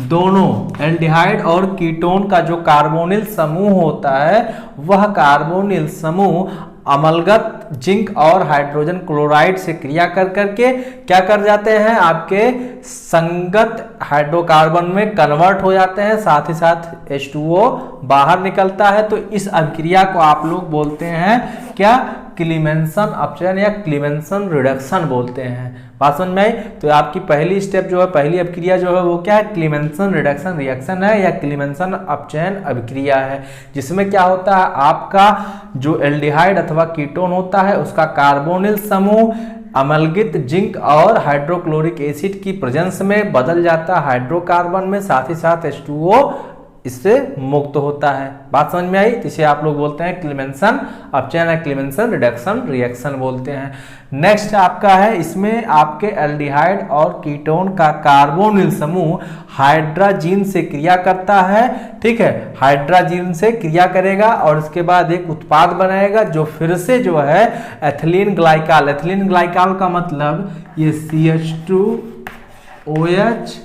दोनों एल्डिहाइड और कीटोन का जो कार्बोनिल समूह होता है वह कार्बोनिल समूह अम्लगत जिंक और हाइड्रोजन क्लोराइड से क्रिया कर करके क्या कर जाते हैं? आपके संगत हाइड्रोकार्बन में कन्वर्ट हो जाते हैं, साथ ही साथ H2O बाहर निकलता है। तो इस अभिक्रिया को आप लोग बोलते हैं क्या? क्लीमेंसन अपचयन या क्लीमेंसन रिडक्शन बोलते हैं। बात समझ में आई? तो आपकी पहली स्टेप जो है, पहली अभिक्रिया जो है वो क्या है? क्लीमेंसन रिडक्शन रिएक्शन है या क्लीमेंसन अपचयन अभिक्रिया है, जिसमें क्या होता है? आपका जो एल्डिहाइड अथवा कीटोन होता है उसका कार्बोनिल समूह अम्लगित जिंक और हाइड्रोक्लोरिक एसिड की प्रेजेंस में बदल जाता है हाइड्रोकार्बन में, साथ ही साथ H2O इससे मुक्त होता है। बात समझ में आई? इसे आप लोग बोलते हैं क्लीमेंसन अपचयन या क्लीमेंसन रिडक्शन रिएक्शन बोलते हैं। नेक्स्ट आपका है, इसमें आपके एल्डिहाइड और कीटोन का कार्बोनिल समूह हाइड्राजीन से क्रिया करता है, ठीक है, हाइड्राजीन से क्रिया करेगा और इसके बाद एक उत्पाद बनाएगा जो फिर से जो है एथिलीन ग्लाइकाल। एथिलीन ग्लाइकाल का मतलब ये CH2OH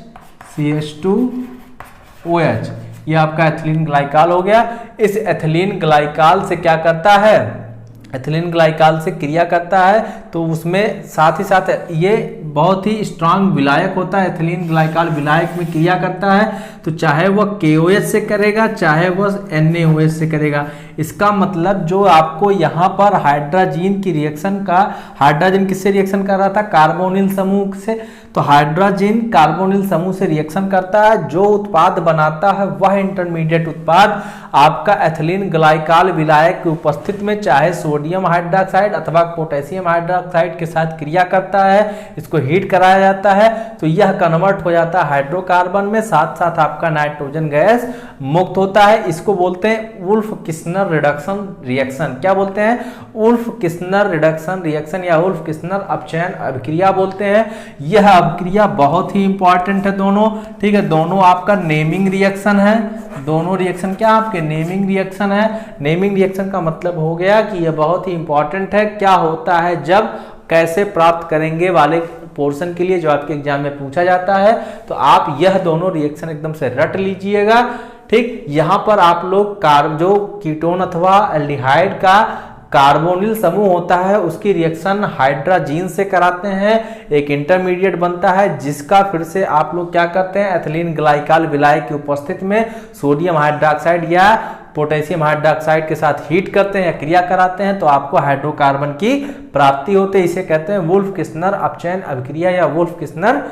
CH2OH, ये आपका एथिलीन ग्लाइकाल हो गया। इस एथिलीन ग्लाइकाल से क्या करता है? एथिलीन ग्लाइकाल से क्रिया करता है, तो उसमें साथ ही साथ ये बहुत ही स्ट्रांग विलायक होता है। एथिलीन ग्लाइकाल विलायक में क्रिया करता है, तो चाहे वह KOH से करेगा चाहे वह NaOH से करेगा। इसका मतलब जो आपको यहाँ पर हाइड्रोजन की रिएक्शन का, हाइड्रोजन किससे रिएक्शन कर रहा था, कार्बोनिल समूह से, तो हाइड्रोजन कार्बोनिल समूह से रिएक्शन करता है, जो उत्पाद बनाता है वह इंटरमीडिएट उत्पाद आपका एथिलीन ग्लाइकॉल विलायक की उपस्थिति में चाहे सोडियम हाइड्रोक्साइड अथवा पोटेशियम हाइड्रोक्साइड के साथ क्रिया करता है, इसको हीट कराया जाता है तो यह कन्वर्ट हो जाता है हाइड्रोकार्बन में, साथ साथ आपका नाइट्रोजन गैस मुक्त होता है। इसको बोलते हैं वुल्फ किस्नर रिडक्शन रिएक्शन। क्या बोलते हैं, वुल्फ किस्नर रिडक्शन रिएक्शन या वुल्फ किस्नर अपचयन अभिक्रिया बोलते हैं। यह अभिक्रिया बहुत ही इंपॉर्टेंट है दोनों, ठीक है, दोनों आपका नेमिंग रिएक्शन है, दोनों रिएक्शन क्या आपके नेमिंग रिएक्शन है। नेमिंग रिएक्शन का मतलब हो गया कि यह बहुत ही इंपॉर्टेंट है, क्या होता है जब, कैसे प्राप्त करेंगे वाले पोर्शन के लिए जो आपके एग्जाम में पूछा जाता है, तो आप यह दोनों रिएक्शन एकदम से रट लीजिएगा, ठीक। यहां पर आप लोग जो कीटोन अथवा एल्डिहाइड का कार्बोनिल समूह होता है उसकी रिएक्शन हाइड्रोजन से कराते हैं, एक इंटरमीडिएट बनता है जिसका फिर से आप लोग क्या करते हैं, एथिलीन ग्लाइकॉल विलायक की उपस्थिति में सोडियम हाइड्रोक्साइड या पोटेशियम हाइड्रोक्साइड के साथ हीट करते हैं या क्रिया कराते हैं तो आपको हाइड्रोकार्बन की प्राप्ति होती है। इसे कहते हैं वुल्फ किस्नर अपचयन अभिक्रिया या वुल्फ किस्नर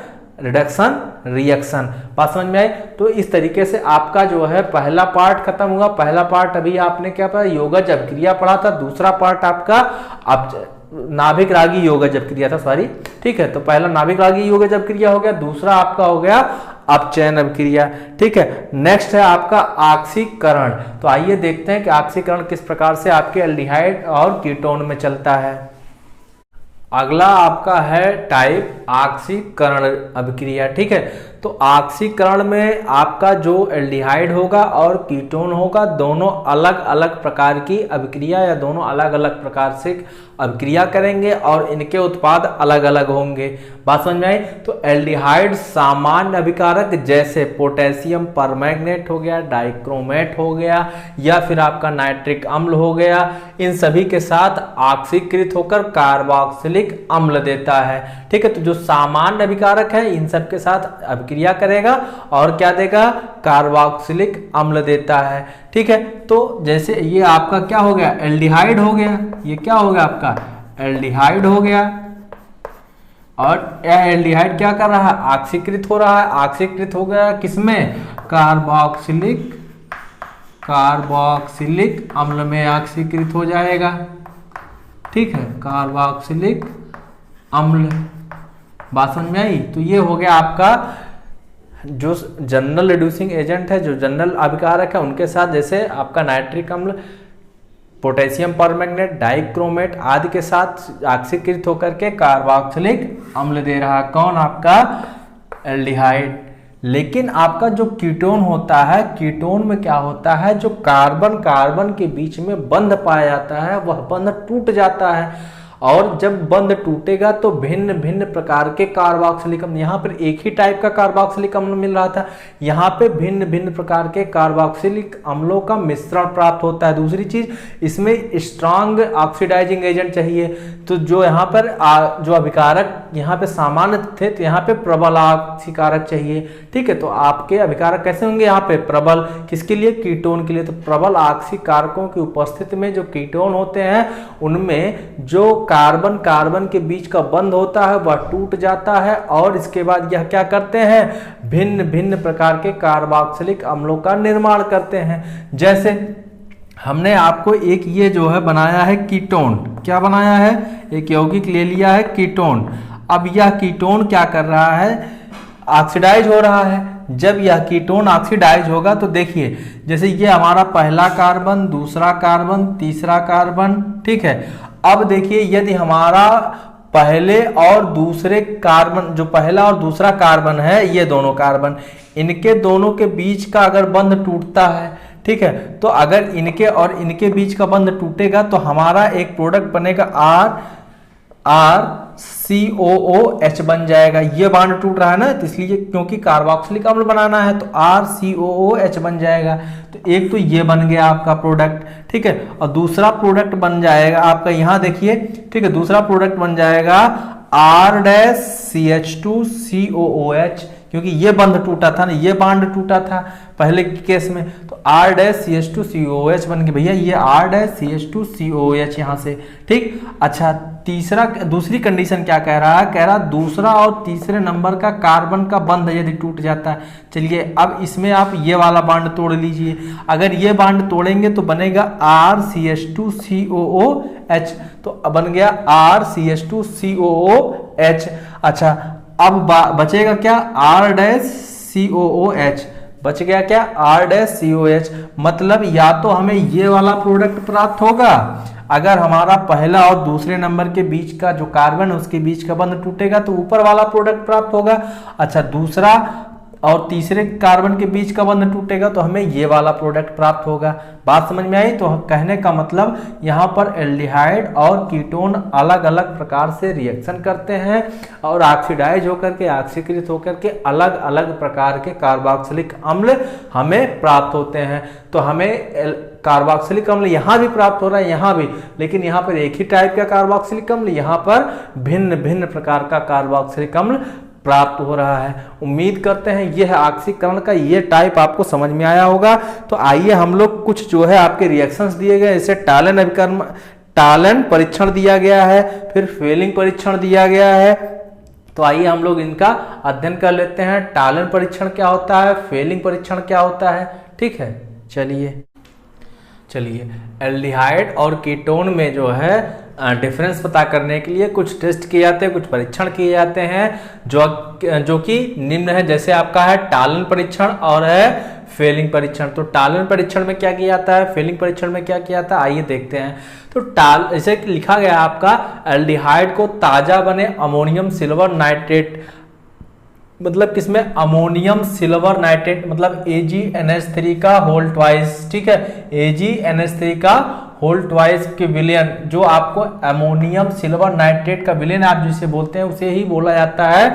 रिडक्शन रिएक्शन। बात समझ में आई। तो इस तरीके से आपका जो है पहला पार्ट खत्म हुआ। पहला पार्ट अभी आपने क्या पढ़ा, योगज अभिक्रिया पढ़ा था। दूसरा पार्ट आपका नाभिक रागी योगज अभिक्रिया था, सॉरी, ठीक है। तो पहला नाभिक रागी योगज अभिक्रिया हो गया, दूसरा आपका हो गया अपचयन अभिक्रिया, ठीक है। नेक्स्ट है आपका ऑक्सीकरण। तो आइए देखते हैं कि ऑक्सीकरण किस प्रकार से आपके एल्डिहाइड और कीटोन में चलता है। अगला आपका है टाइप ऑक्सीकरण अभिक्रिया, ठीक है। तो ऑक्सीकरण में आपका जो एल्डिहाइड होगा और कीटोन होगा दोनों अलग अलग प्रकार की अभिक्रिया या दोनों अलग अलग प्रकार से अभिक्रिया करेंगे और इनके उत्पाद अलग अलग होंगे। बात समझ में आई। तो एल्डिहाइड सामान्य अभिकारक जैसे पोटेशियम परमैंगनेट हो गया, डाइक्रोमेट हो गया या फिर आपका नाइट्रिक अम्ल हो गया, इन सभी के साथ ऑक्सीकृत होकर कार्बोक्सिलिक अम्ल देता है, ठीक है। तो जो सामान्य अभिकारक है इन सब के साथ अभिक्रिया करेगा और क्या देगा, कार्बोक्सिलिक अम्ल देता है, ठीक है। तो जैसे ये आपका क्या हो गया, एल्डिहाइड हो गया, ये क्या हो गया आपका एल्डिहाइड हो गया और यह एल्डिहाइड क्या कर रहा है, ऑक्सीकृत हो रहा है। ऑक्सीकृत हो गया किसमें, कार्बोक्सिलिक अम्ल में ऑक्सीकृत हो जाएगा, ठीक है, कार्बोक्सिलिक अम्ल। बात समझ में आई। तो ये हो गया आपका जो जनरल रिड्यूसिंग एजेंट है, जो जनरल अभिकारक है उनके साथ जैसे आपका नाइट्रिक अम्ल, पोटेशियम परमैंगनेट, डाइक्रोमेट आदि के साथ ऑक्सीकृत होकर के कार्बोक्सिलिक अम्ल दे रहा है, कौन आपका एल्डिहाइड। लेकिन आपका जो कीटोन होता है, कीटोन में क्या होता है, जो कार्बन कार्बन के बीच में बंध पाया जाता है वह बंध टूट जाता है और जब बंध टूटेगा तो भिन्न भिन्न प्रकार के कार्बोक्सिलिक अम्ल, यहाँ पर एक ही टाइप का कार्बोक्सिलिक अम्ल मिल रहा था, यहाँ पे भिन्न भिन्न प्रकार के कार्बोक्सिलिक अम्लों का मिश्रण प्राप्त होता है। दूसरी चीज इसमें स्ट्रांग ऑक्सीडाइजिंग एजेंट चाहिए, तो जो यहाँ पर जो अभिकारक यहाँ पे सामान्य थे तो यहाँ पे प्रबल ऑक्सीकारक चाहिए, ठीक है। तो आपके अभिकारक कैसे होंगे, यहाँ पे प्रबल, किसके लिए, कीटोन के लिए। तो प्रबल ऑक्सीकारकों की उपस्थिति में जो कीटोन होते हैं उनमें जो कार्बन कार्बन के बीच का बंध होता है वह टूट जाता है और इसके बाद यह क्या करते हैं, भिन्न भिन्न प्रकार के कार्बोक्सिलिक अम्लों का निर्माण करते हैं। जैसे हमने आपको एक ये जो है बनाया है कीटोन, क्या बनाया है, एक यौगिक ले लिया है कीटोन। अब यह कीटोन क्या कर रहा है, ऑक्सीडाइज हो रहा है। जब यह कीटोन ऑक्सीडाइज होगा तो देखिए जैसे ये हमारा पहला कार्बन, दूसरा कार्बन, तीसरा कार्बन, ठीक है। अब देखिए यदि हमारा पहले और दूसरे कार्बन, जो पहला और दूसरा कार्बन है, ये दोनों कार्बन, इनके दोनों के बीच का अगर बंध टूटता है, ठीक है, तो अगर इनके और इनके बीच का बंध टूटेगा तो हमारा एक प्रोडक्ट बनेगा RCOOH बन जाएगा। ये बांध टूट रहा है ना, तो इसलिए क्योंकि कार्बोक्सिलिक अम्ल बनाना है तो RCOOH बन जाएगा। तो एक तो ये बन गया आपका प्रोडक्ट, ठीक है, और दूसरा प्रोडक्ट बन जाएगा आपका, यहाँ देखिए, ठीक है, दूसरा प्रोडक्ट बन जाएगा R-CH2COOH, क्योंकि ये बंध टूटा था ना, ये बांड टूटा था पहले के केस में, तो R-CH2COOH बन गया भैया, ये R-CH2COOH यहाँ से, ठीक। अच्छा दूसरी कंडीशन क्या कह रहा है, कह रहा दूसरा और तीसरे नंबर का कार्बन का बंध यदि टूट जाता है। चलिए अब इसमें आप ये वाला बांड तोड़ लीजिए, अगर ये बांड तोड़ेंगे तो बनेगा R-CH2COOH, तो बन गया R-CH2COOH। अच्छा अब बचेगा क्या, R-COOH, बच गया क्या, R-COOH। मतलब या तो हमें ये वाला प्रोडक्ट प्राप्त होगा अगर हमारा पहला और दूसरे नंबर के बीच का जो कार्बन है उसके बीच का बंध टूटेगा तो ऊपर वाला प्रोडक्ट प्राप्त होगा। अच्छा दूसरा और तीसरे कार्बन के बीच का बंध टूटेगा तो हमें ये वाला प्रोडक्ट प्राप्त होगा। बात समझ में आई? तो कहने का मतलब यहाँ पर एल्डिहाइड और कीटोन अलग अलग प्रकार से रिएक्शन करते हैं और ऑक्सीडाइज होकर के, ऑक्सीकृत होकर के अलग अलग प्रकार के कार्बोक्सिलिक अम्ल हमें प्राप्त होते हैं। तो हमें कार्बोक्सिलिक अम्ल यहाँ भी प्राप्त हो रहा है, यहाँ भी, लेकिन यहाँ पर एक ही टाइप का कार्बोक्सिलिक अम्ल, यहाँ पर भिन्न भिन्न प्रकार का कार्बोक्सिलिक अम्ल प्राप्त हो रहा है। उम्मीद करते हैं यह ऑक्सीकरण का ये टाइप आपको समझ में आया होगा। तो आइए हम लोग कुछ जो है आपके रिएक्शंस दिए गए, इसे टालन अभिकर्म, टालन परीक्षण दिया गया है, फिर फेलिंग परीक्षण दिया गया है। तो आइए हम लोग इनका अध्ययन कर लेते हैं। टालन परीक्षण क्या होता है, फेलिंग परीक्षण क्या होता है, ठीक है। चलिए एल्डिहाइड और कीटोन में जो है डिफरेंस पता करने के लिए कुछ टेस्ट किए जाते हैं, कुछ परीक्षण किए जाते हैं जो कि निम्न है। जैसे आपका है टालन परीक्षण और है फेलिंग परीक्षण। तो टालन परीक्षण में क्या किया जाता है, फेलिंग परीक्षण में क्या किया जाता है, आइए देखते हैं। तो जैसे लिखा गया आपका एल्डिहाइड को ताजा बने अमोनियम सिल्वर नाइट्रेट, मतलब किसमें, अमोनियम सिल्वर नाइट्रेट, मतलब AgNH3 का होल ट्वाइस, ठीक है, AgNH3 का होल ट्वाइस के विलयन, जो आपको अमोनियम सिल्वर नाइट्रेट का विलयन आप जिसे बोलते हैं उसे ही बोला जाता है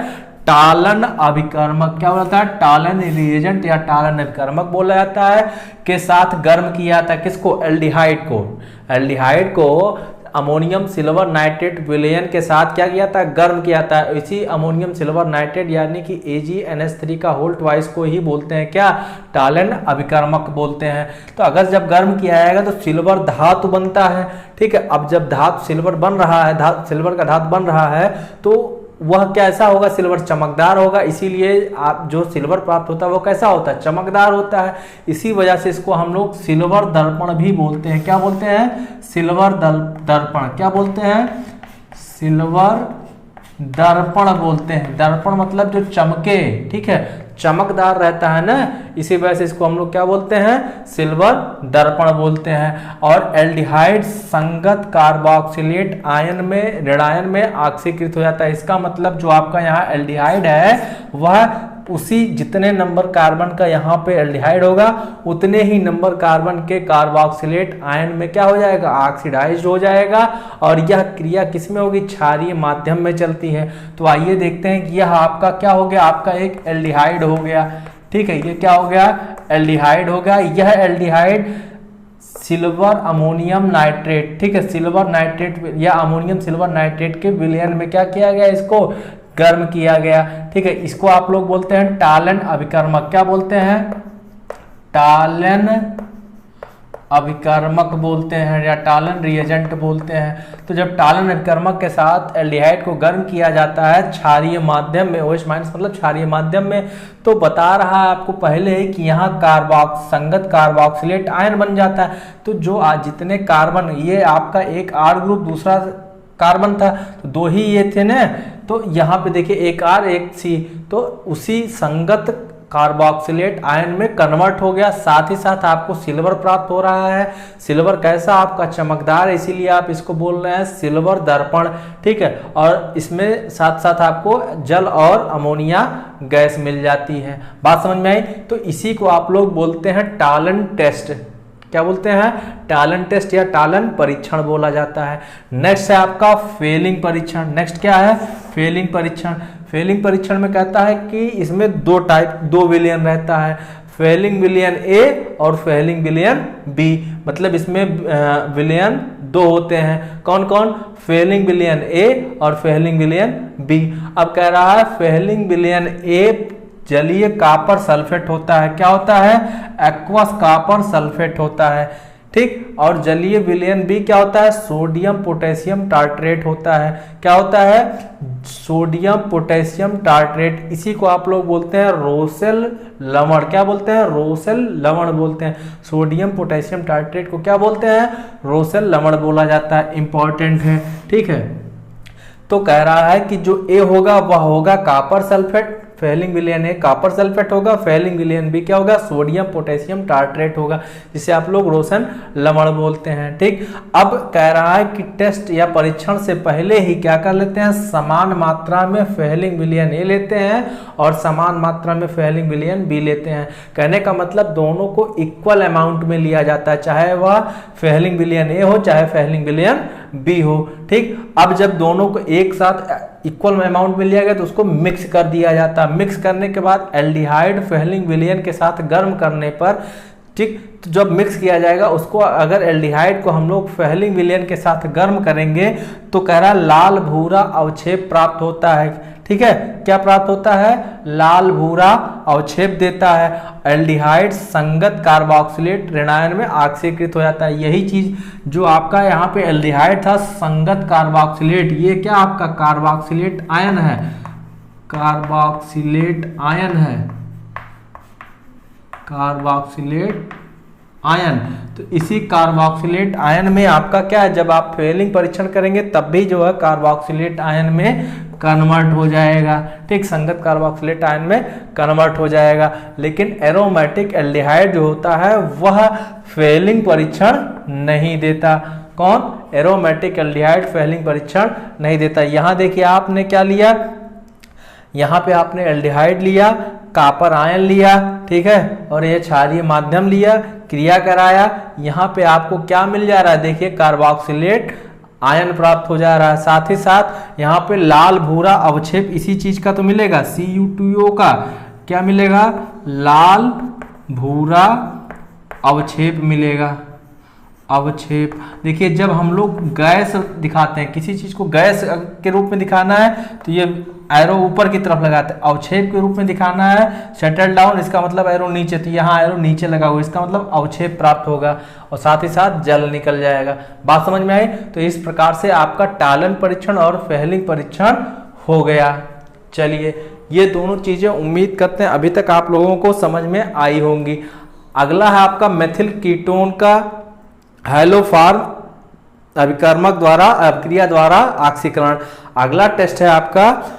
टालन अभिकर्मक। क्या बोला जाता है, टालन रिएजेंट या टालन अभिकर्मक बोला जाता है। के साथ गर्म किया जाता है किसको, एल्डिहाइड को, एल्डिहाइड को अमोनियम सिल्वर नाइट्रेट विलयन के साथ क्या किया था, गर्म किया था। इसी अमोनियम सिल्वर नाइट्रेट यानी कि AgNH3 का होल ट्वाइस को ही बोलते हैं क्या, टालन अभिकर्मक बोलते हैं। तो अगर जब गर्म किया जाएगा तो सिल्वर धातु बनता है, ठीक है। अब जब धातु सिल्वर बन रहा है, सिल्वर का धातु बन रहा है तो वह कैसा होगा, सिल्वर चमकदार होगा। इसीलिए आप जो सिल्वर प्राप्त होता है वो कैसा होता है, चमकदार होता है। इसी वजह से इसको हम लोग सिल्वर दर्पण भी बोलते हैं। क्या बोलते हैं, सिल्वर दर्पण। क्या बोलते हैं, सिल्वर दर्पण बोलते हैं। दर्पण मतलब जो चमके, ठीक है, चमकदार रहता है ना, इसी वजह से इसको हम लोग क्या बोलते हैं, सिल्वर दर्पण बोलते हैं। और एल्डिहाइड संगत कार्बोक्सिलेट आयन में, ऋणायन में ऑक्सीकृत हो जाता है। इसका मतलब जो आपका यहाँ एल्डिहाइड है वह उसी जितने नंबर कार्बन का यहाँ पे एल्डिहाइड होगा उतने ही नंबर कार्बन के कार्बोक्सिलेट आयन में क्या हो जाएगा, ऑक्सीडाइज्ड हो जाएगा। और यह क्रिया किस में होगी, क्षारीय माध्यम में चलती है। तो आइए देखते हैं कि यह आपका क्या हो गया, आपका एक एल्डिहाइड हो गया, ठीक है। ये क्या हो गया, एल्डिहाइड हो गया। यह एल्डिहाइड सिल्वर अमोनियम नाइट्रेट, ठीक है, सिल्वर नाइट्रेट या अमोनियम सिल्वर नाइट्रेट के विलयन में क्या किया गया, इसको गर्म किया गया, ठीक है। इसको आप लोग बोलते हैं टालन अभिकर्मक। क्या बोलते हैं, टालन अभिकर्मक बोलते हैं या टालन रिएजेंट बोलते हैं। तो जब टालन अभिकर्मक के साथ एल्डिहाइड को गर्म किया जाता है क्षारीय माध्यम में, OH- मतलब क्षारीय माध्यम में, तो बता रहा है आपको पहले कि यहाँ संगत कार्बोक्सिलेट आयन बन जाता है। तो जो जितने कार्बन, ये आपका एक R ग्रुप दूसरा कार्बन था तो दो ही ये थे ना, तो यहाँ पे देखिए एक R एक C, तो उसी संगत कार्बोक्सिलेट आयन में कन्वर्ट हो गया। साथ ही साथ आपको सिल्वर प्राप्त हो रहा है। सिल्वर कैसा, आपका चमकदार है, इसीलिए आप इसको बोल रहे हैं सिल्वर दर्पण, ठीक है। और इसमें साथ साथ आपको जल और अमोनिया गैस मिल जाती है। बात समझ में आई? तो इसी को आप लोग बोलते हैं टालन टेस्ट। क्या बोलते हैं, टालन टेस्ट या टालन परीक्षण बोला जाता है। नेक्स्ट है आपका फेलिंग परीक्षण। नेक्स्ट क्या है, फेलिंग परीक्षण। फेलिंग परीक्षण में कहता है कि इसमें दो विलयन रहता है, फेलिंग विलयन ए और फेलिंग विलयन बी। मतलब इसमें विलयन दो होते हैं, कौन कौन, फेलिंग विलयन ए और फेलिंग विलयन बी। अब कह रहा है फेलिंग विलयन ए जलीय कॉपर सल्फेट होता है। क्या होता है? एक्वस कॉपर सल्फेट होता है, ठीक। और जलीय विलयन बी क्या होता है? सोडियम पोटेशियम टार्ट्रेट होता है। क्या होता है? Sodium potassium tartrate. इसी को आप लोग बोलते हैं रोसेल लवण। क्या बोलते हैं? रोसेल लवण बोलते हैं। सोडियम पोटेशियम टार्ट्रेट को क्या बोलते हैं? रोसेल लवण बोला जाता है। इंपॉर्टेंट है, ठीक है। तो कह रहा है कि जो ए होगा वह होगा कॉपर सल्फेट, फेलिंग विलयन ए कॉपर सल्फेट होगा, फेलिंग विलयन बी क्या होगा? सोडियम पोटेशियम टार्ट्रेट होगा, जिसे आप लोग रोशन लवण बोलते हैं, ठीक। अब कह रहा है कि टेस्ट या परीक्षण से पहले ही क्या कर लेते हैं? समान मात्रा में फेलिंग विलयन ए लेते हैं और समान मात्रा में फेलिंग विलयन बी लेते हैं। कहने का मतलब दोनों को इक्वल अमाउंट में लिया जाता है, चाहे वह फेलिंग विलयन ए हो चाहे फेलिंग विलयन बी हो, ठीक। अब जब दोनों को एक साथ इक्वल अमाउंट में लिया गया तो उसको मिक्स कर दिया जाता है। मिक्स करने के बाद एल्डिहाइड फेलिंग विलयन के साथ गर्म करने पर, ठीक, तो जब मिक्स किया जाएगा उसको, अगर एल्डिहाइड को हम लोग फेलिंग विलयन के साथ गर्म करेंगे तो कह रहा लाल भूरा अवक्षेप प्राप्त होता है, ठीक है। क्या प्राप्त होता है? लाल भूरा अवक्षेप देता है। एल्डिहाइड संगत कार्बोक्सिलेट ऋणायन में ऑक्सीकृत हो जाता है। यही चीज जो आपका यहाँ पे एल्डिहाइड था संगत कार्बोक्सिलेट, ये क्या आपका कार्बोक्सिलेट आयन है, कार्बोक्सिलेट आयन है, कार्बोक्सिलेट आयन। तो इसी कार्बोक्सिलेट आयन में आपका क्या है? जब आप फेलिंग परीक्षण करेंगे तब भी जो है कार्बोक्सिलेट आयन में कन्वर्ट हो जाएगा, ठीक। संगत कार्बोक्सिलेट आयन में कन्वर्ट हो जाएगा। लेकिन एरोमेटिक एल्डिहाइड जो होता है वह फेलिंग परीक्षण नहीं देता। कौन? एरोमेटिक एल्डिहाइड फेलिंग परीक्षण नहीं देता। यहां देखिए आपने क्या लिया, यहां पे आपने एल्डिहाइड लिया, कॉपर आयन लिया, ठीक है, और ये क्षारीय माध्यम लिया, क्रिया कराया। यहाँ पे आपको क्या मिल जा रहा है? देखिए कार्बोक्सिलेट आयन प्राप्त हो जा रहा है। साथ ही साथ यहाँ पे लाल भूरा अवक्षेप इसी चीज का तो मिलेगा, CU2O का क्या मिलेगा? लाल भूरा अवक्षेप मिलेगा, अवक्षेप। देखिए जब हम लोग गैस दिखाते हैं, किसी चीज को गैस के रूप में दिखाना है तो ये एरो ऊपर की तरफ लगाते हैं, अवक्षेप के रूप में दिखाना है सेटल डाउन, इसका मतलब एरो नीचे, तो यहाँ एरो नीचे लगा हुआ, इसका मतलब अवक्षेप प्राप्त होगा और साथ ही साथ जल निकल जाएगा। बात समझ में आई? तो इस प्रकार से आपका टालन परीक्षण और फेलिंग परीक्षण हो गया। चलिए ये दोनों चीजें उम्मीद करते हैं अभी तक आप लोगों को समझ में आई होंगी। अगला है आपका मेथिल कीटोन का हैलोफॉर्म अभिकर्मक द्वारा अभिक्रिया द्वारा ऑक्सीकरण। अगला टेस्ट है आपका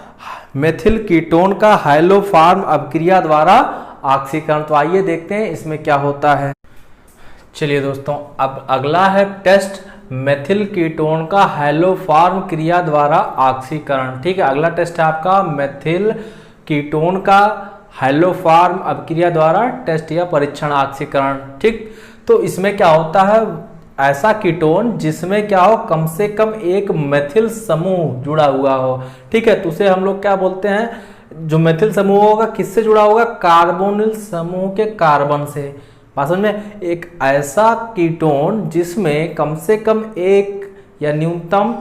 मेथिल कीटोन का हैलोफॉर्म अभिक्रिया द्वारा ऑक्सीकरण। तो आइए देखते हैं इसमें क्या होता है। चलिए दोस्तों, अब अगला है टेस्ट मेथिल कीटोन का हैलोफॉर्म क्रिया द्वारा ऑक्सीकरण, ठीक है। अगला टेस्ट है आपका मेथिल कीटोन का हैलोफॉर्म अभिक्रिया द्वारा टेस्ट या परीक्षण ऑक्सीकरण, ठीक। तो इसमें क्या होता है? ऐसा कीटोन जिसमें क्या हो, कम से कम एक मेथिल समूह जुड़ा हुआ हो, ठीक है। तो उसे हम लोग क्या बोलते हैं? जो मेथिल समूह होगा किससे जुड़ा होगा? कार्बोनिल समूह के कार्बन से। बात समझ में? एक ऐसा कीटोन जिसमें कम से कम एक या न्यूनतम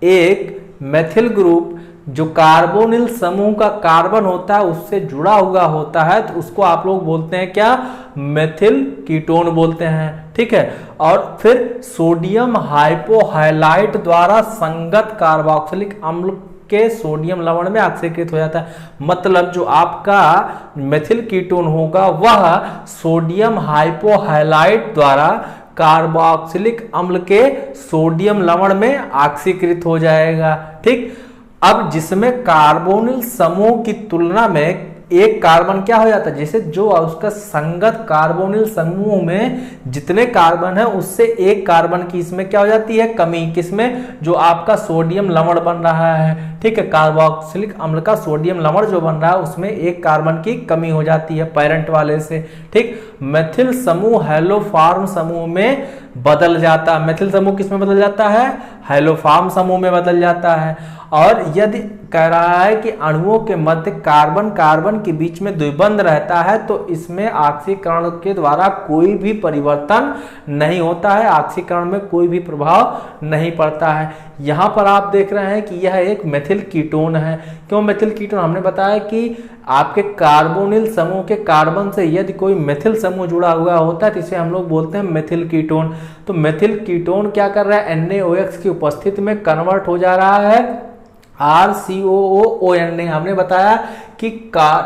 एक मेथिल ग्रुप जो कार्बोनिल समूह का कार्बन होता है उससे जुड़ा हुआ होता है, तो उसको आप लोग बोलते हैं क्या? मेथिल कीटोन बोलते हैं, ठीक है। और फिर सोडियम हाइपोहैलाइट द्वारा संगत कार्बोक्सिलिक अम्ल के सोडियम लवण में ऑक्सीकृत हो जाता है। मतलब जो आपका मेथिल कीटोन होगा वह सोडियम हाइपोहैलाइट द्वारा कार्बोक्सिलिक अम्ल के सोडियम लवण में ऑक्सीकृत हो जाएगा, ठीक। अब जिसमें कार्बोनिल समूह की तुलना में एक कार्बन क्या हो जाता है? जैसे जो उसका संगत कार्बोनिल समूह में जितने कार्बन है उससे एक कार्बन की इसमें क्या हो जाती है? कमी। किसमें? जो आपका सोडियम लवण बन रहा है, ठीक है, कार्बोक्सिलिक अम्ल का सोडियम लवण जो बन रहा है उसमें एक कार्बन की कमी हो जाती है पेरेंट वाले से, ठीक। मेथिल समूह हैलोफॉर्म समूह में बदल जाता है। मेथिल समूह किसमें बदल जाता है? हैलोफॉर्म समूह में बदल जाता है। और यदि कह रहा है कि अणुओं के मध्य कार्बन कार्बन के बीच में द्विबंध रहता है तो इसमें ऑक्सीकरण के द्वारा कोई भी परिवर्तन नहीं होता है, ऑक्सीकरण में कोई भी प्रभाव नहीं पड़ता है। यहाँ पर आप देख रहे हैं कि यह एक मेथिल कीटोन है। क्यों मेथिल कीटोन? हमने बताया कि आपके कार्बोनिल समूह के कार्बन से यदि कोई मेथिल समूह जुड़ा हुआ होता है तो इसे हम लोग बोलते हैं मेथिल कीटोन। तो मेथिल कीटोन क्या कर रहा है? NaOH की उपस्थिति में कन्वर्ट हो जा रहा है RCOONA। हमने बताया कि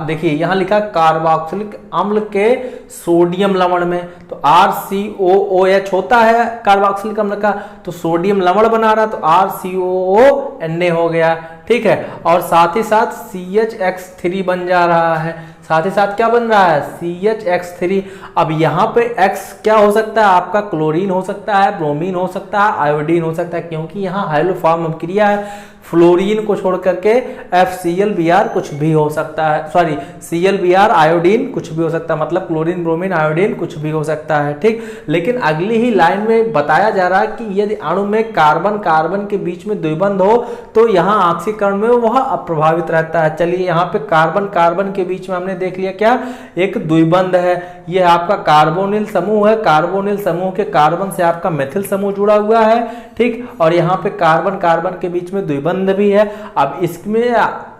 देखिए यहाँ लिखा कार्बोक्सिलिक अम्ल के सोडियम लवण में, तो RCOOH होता है कार्बोक्सिलिक अम्ल का, तो सोडियम लवण बना रहा तो RCOONA हो गया। ठीक है, और साथ ही साथ CHX3 बन जा रहा है। साथ ही साथ क्या बन रहा है? CHX3। अब यहाँ पे X क्या हो सकता है? आपका क्लोरीन हो सकता है, ब्रोमीन हो सकता है, आयोडीन हो सकता है, क्योंकि यहाँ हाइड्रोफॉर्म अभिक्रिया है। फ्लोरीन को छोड़ करके FClBr कुछ भी हो सकता है, सॉरी ClBr आयोडीन कुछ भी हो सकता है, मतलब क्लोरीन ब्रोमीन आयोडीन कुछ भी हो सकता है। ठीक, लेकिन अगली ही लाइन में बताया जा रहा है कि यदि अणु में कार्बन कार्बन के बीच में द्विबंध हो तो यहाँ ऑक्सीकरण में वह अप्रभावित रहता है। चलिए यहाँ पे कार्बन कार्बन के बीच में हमने देख लिया क्या? एक द्विबंध है। यह आपका कार्बोनिल समूह है, कार्बोनिल समूह के कार्बन से आपका मेथिल समूह जुड़ा हुआ है। ठीक, और यहाँ पे कार्बन कार्बन के बीच में द्विबंध भी है। अब इसमें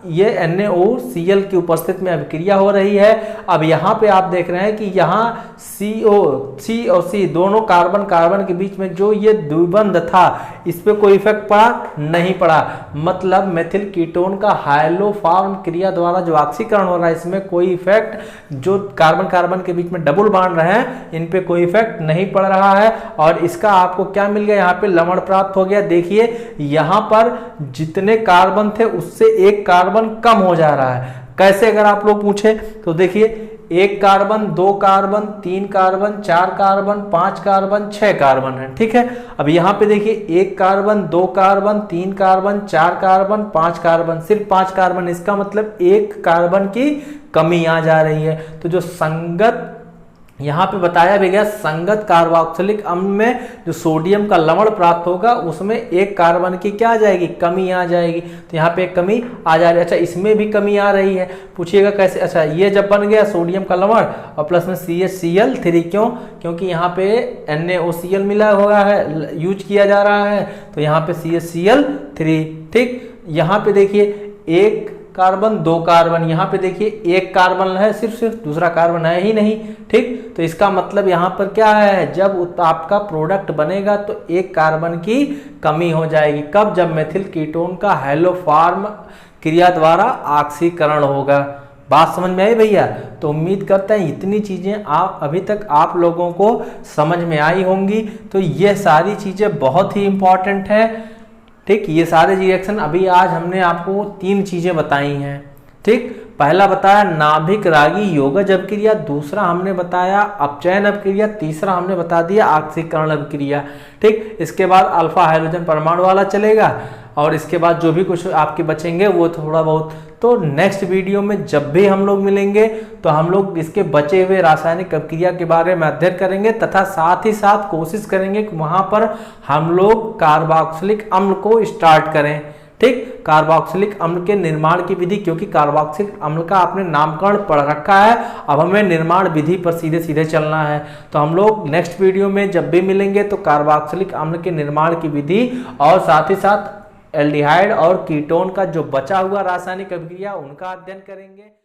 ये NaOCl की उपस्थिति में अभिक्रिया हो रही है। अब यहाँ पे आप देख रहे हैं कि यहाँ C और C दोनों कार्बन कार्बन के बीच में जो ये द्विबंध था इस पे कोई इफेक्ट पड़ा? नहीं पड़ा। मतलब मेथिल कीटोन का हाइड्रोफॉर्म क्रिया द्वारा जो ऑक्सीकरण हो रहा है इसमें कोई इफेक्ट, जो कार्बन कार्बन के बीच में डबल बॉन्ड रहे हैं इन पे कोई इफेक्ट नहीं पड़ रहा है। और इसका आपको क्या मिल गया? यहाँ पे लवण प्राप्त हो गया। देखिए यहाँ पर जितने कार्बन थे उससे एक कार्बन कम हो जा रहा है। कैसे? अगर आप लोग पूछे तो देखिए, एक कार्बन, दो कार्बन, तीन कार्बन, चार कार्बन, पांच कार्बन, छह कार्बन है। ठीक है, अब यहाँ पे देखिए एक कार्बन, दो कार्बन, तीन कार्बन, चार कार्बन, पांच कार्बन, सिर्फ पांच कार्बन। इसका मतलब एक कार्बन की कमी आ जा रही है। तो जो संगत यहाँ पे बताया भी गया, संगत कार्बोक्सिलिक अम्ल में जो सोडियम का लवण प्राप्त होगा उसमें एक कार्बन की क्या आ जाएगी? कमी आ जाएगी। तो यहाँ पे एक कमी आ जा रही है। अच्छा, इसमें भी कमी आ रही है, पूछिएगा कैसे? अच्छा, ये जब बन गया सोडियम का लवण और प्लस में CHCl3, क्यों? क्योंकि यहाँ पे NaOCl मिला हुआ है, यूज किया जा रहा है, तो यहाँ पे CHCl3। ठीक, यहाँ पे देखिए एक कार्बन, दो कार्बन, यहाँ पे देखिए एक कार्बन है, सिर्फ दूसरा कार्बन है ही नहीं। ठीक, तो इसका मतलब यहाँ पर क्या है? जब आपका प्रोडक्ट बनेगा तो एक कार्बन की कमी हो जाएगी। कब? जब मेथिल कीटोन का हाइड्रोफॉर्म क्रिया द्वारा ऑक्सीकरण होगा। बात समझ में आई भैया? तो उम्मीद करते हैं इतनी चीजें आप अभी तक आप लोगों को समझ में आई होंगी। तो ये सारी चीजें बहुत ही इंपॉर्टेंट है। ठीक, ये सारे रिएक्शन अभी आज हमने आपको तीन चीजें बताई हैं। ठीक, पहला बताया नाभिक रागी योगज अभिक्रिया, दूसरा हमने बताया अपचयन अभिक्रिया, तीसरा हमने बता दिया ऑक्सीकरण अभिक्रिया। ठीक, इसके बाद अल्फा हाइड्रोजन परमाणु वाला चलेगा और इसके बाद जो भी कुछ आपके बचेंगे वो थोड़ा बहुत। तो नेक्स्ट वीडियो में जब भी हम लोग मिलेंगे तो हम लोग इसके बचे हुए रासायनिक अभिक्रिया के बारे में अध्ययन करेंगे तथा साथ ही साथ कोशिश करेंगे कि वहां पर हम लोग कार्बोक्सिलिक अम्ल को स्टार्ट करें। ठीक, कार्बोक्सिलिक अम्ल के निर्माण की विधि, क्योंकि कार्बोक्सिलिक अम्ल का आपने नामकरण पढ़ रखा है, अब हमें निर्माण विधि पर सीधे सीधे चलना है। तो हम लोग नेक्स्ट वीडियो में जब भी मिलेंगे तो कार्बोक्सिलिक अम्ल के निर्माण की विधि और साथ ही साथ एल्डिहाइड और कीटोन का जो बचा हुआ रासायनिक अभिक्रिया उनका अध्ययन करेंगे।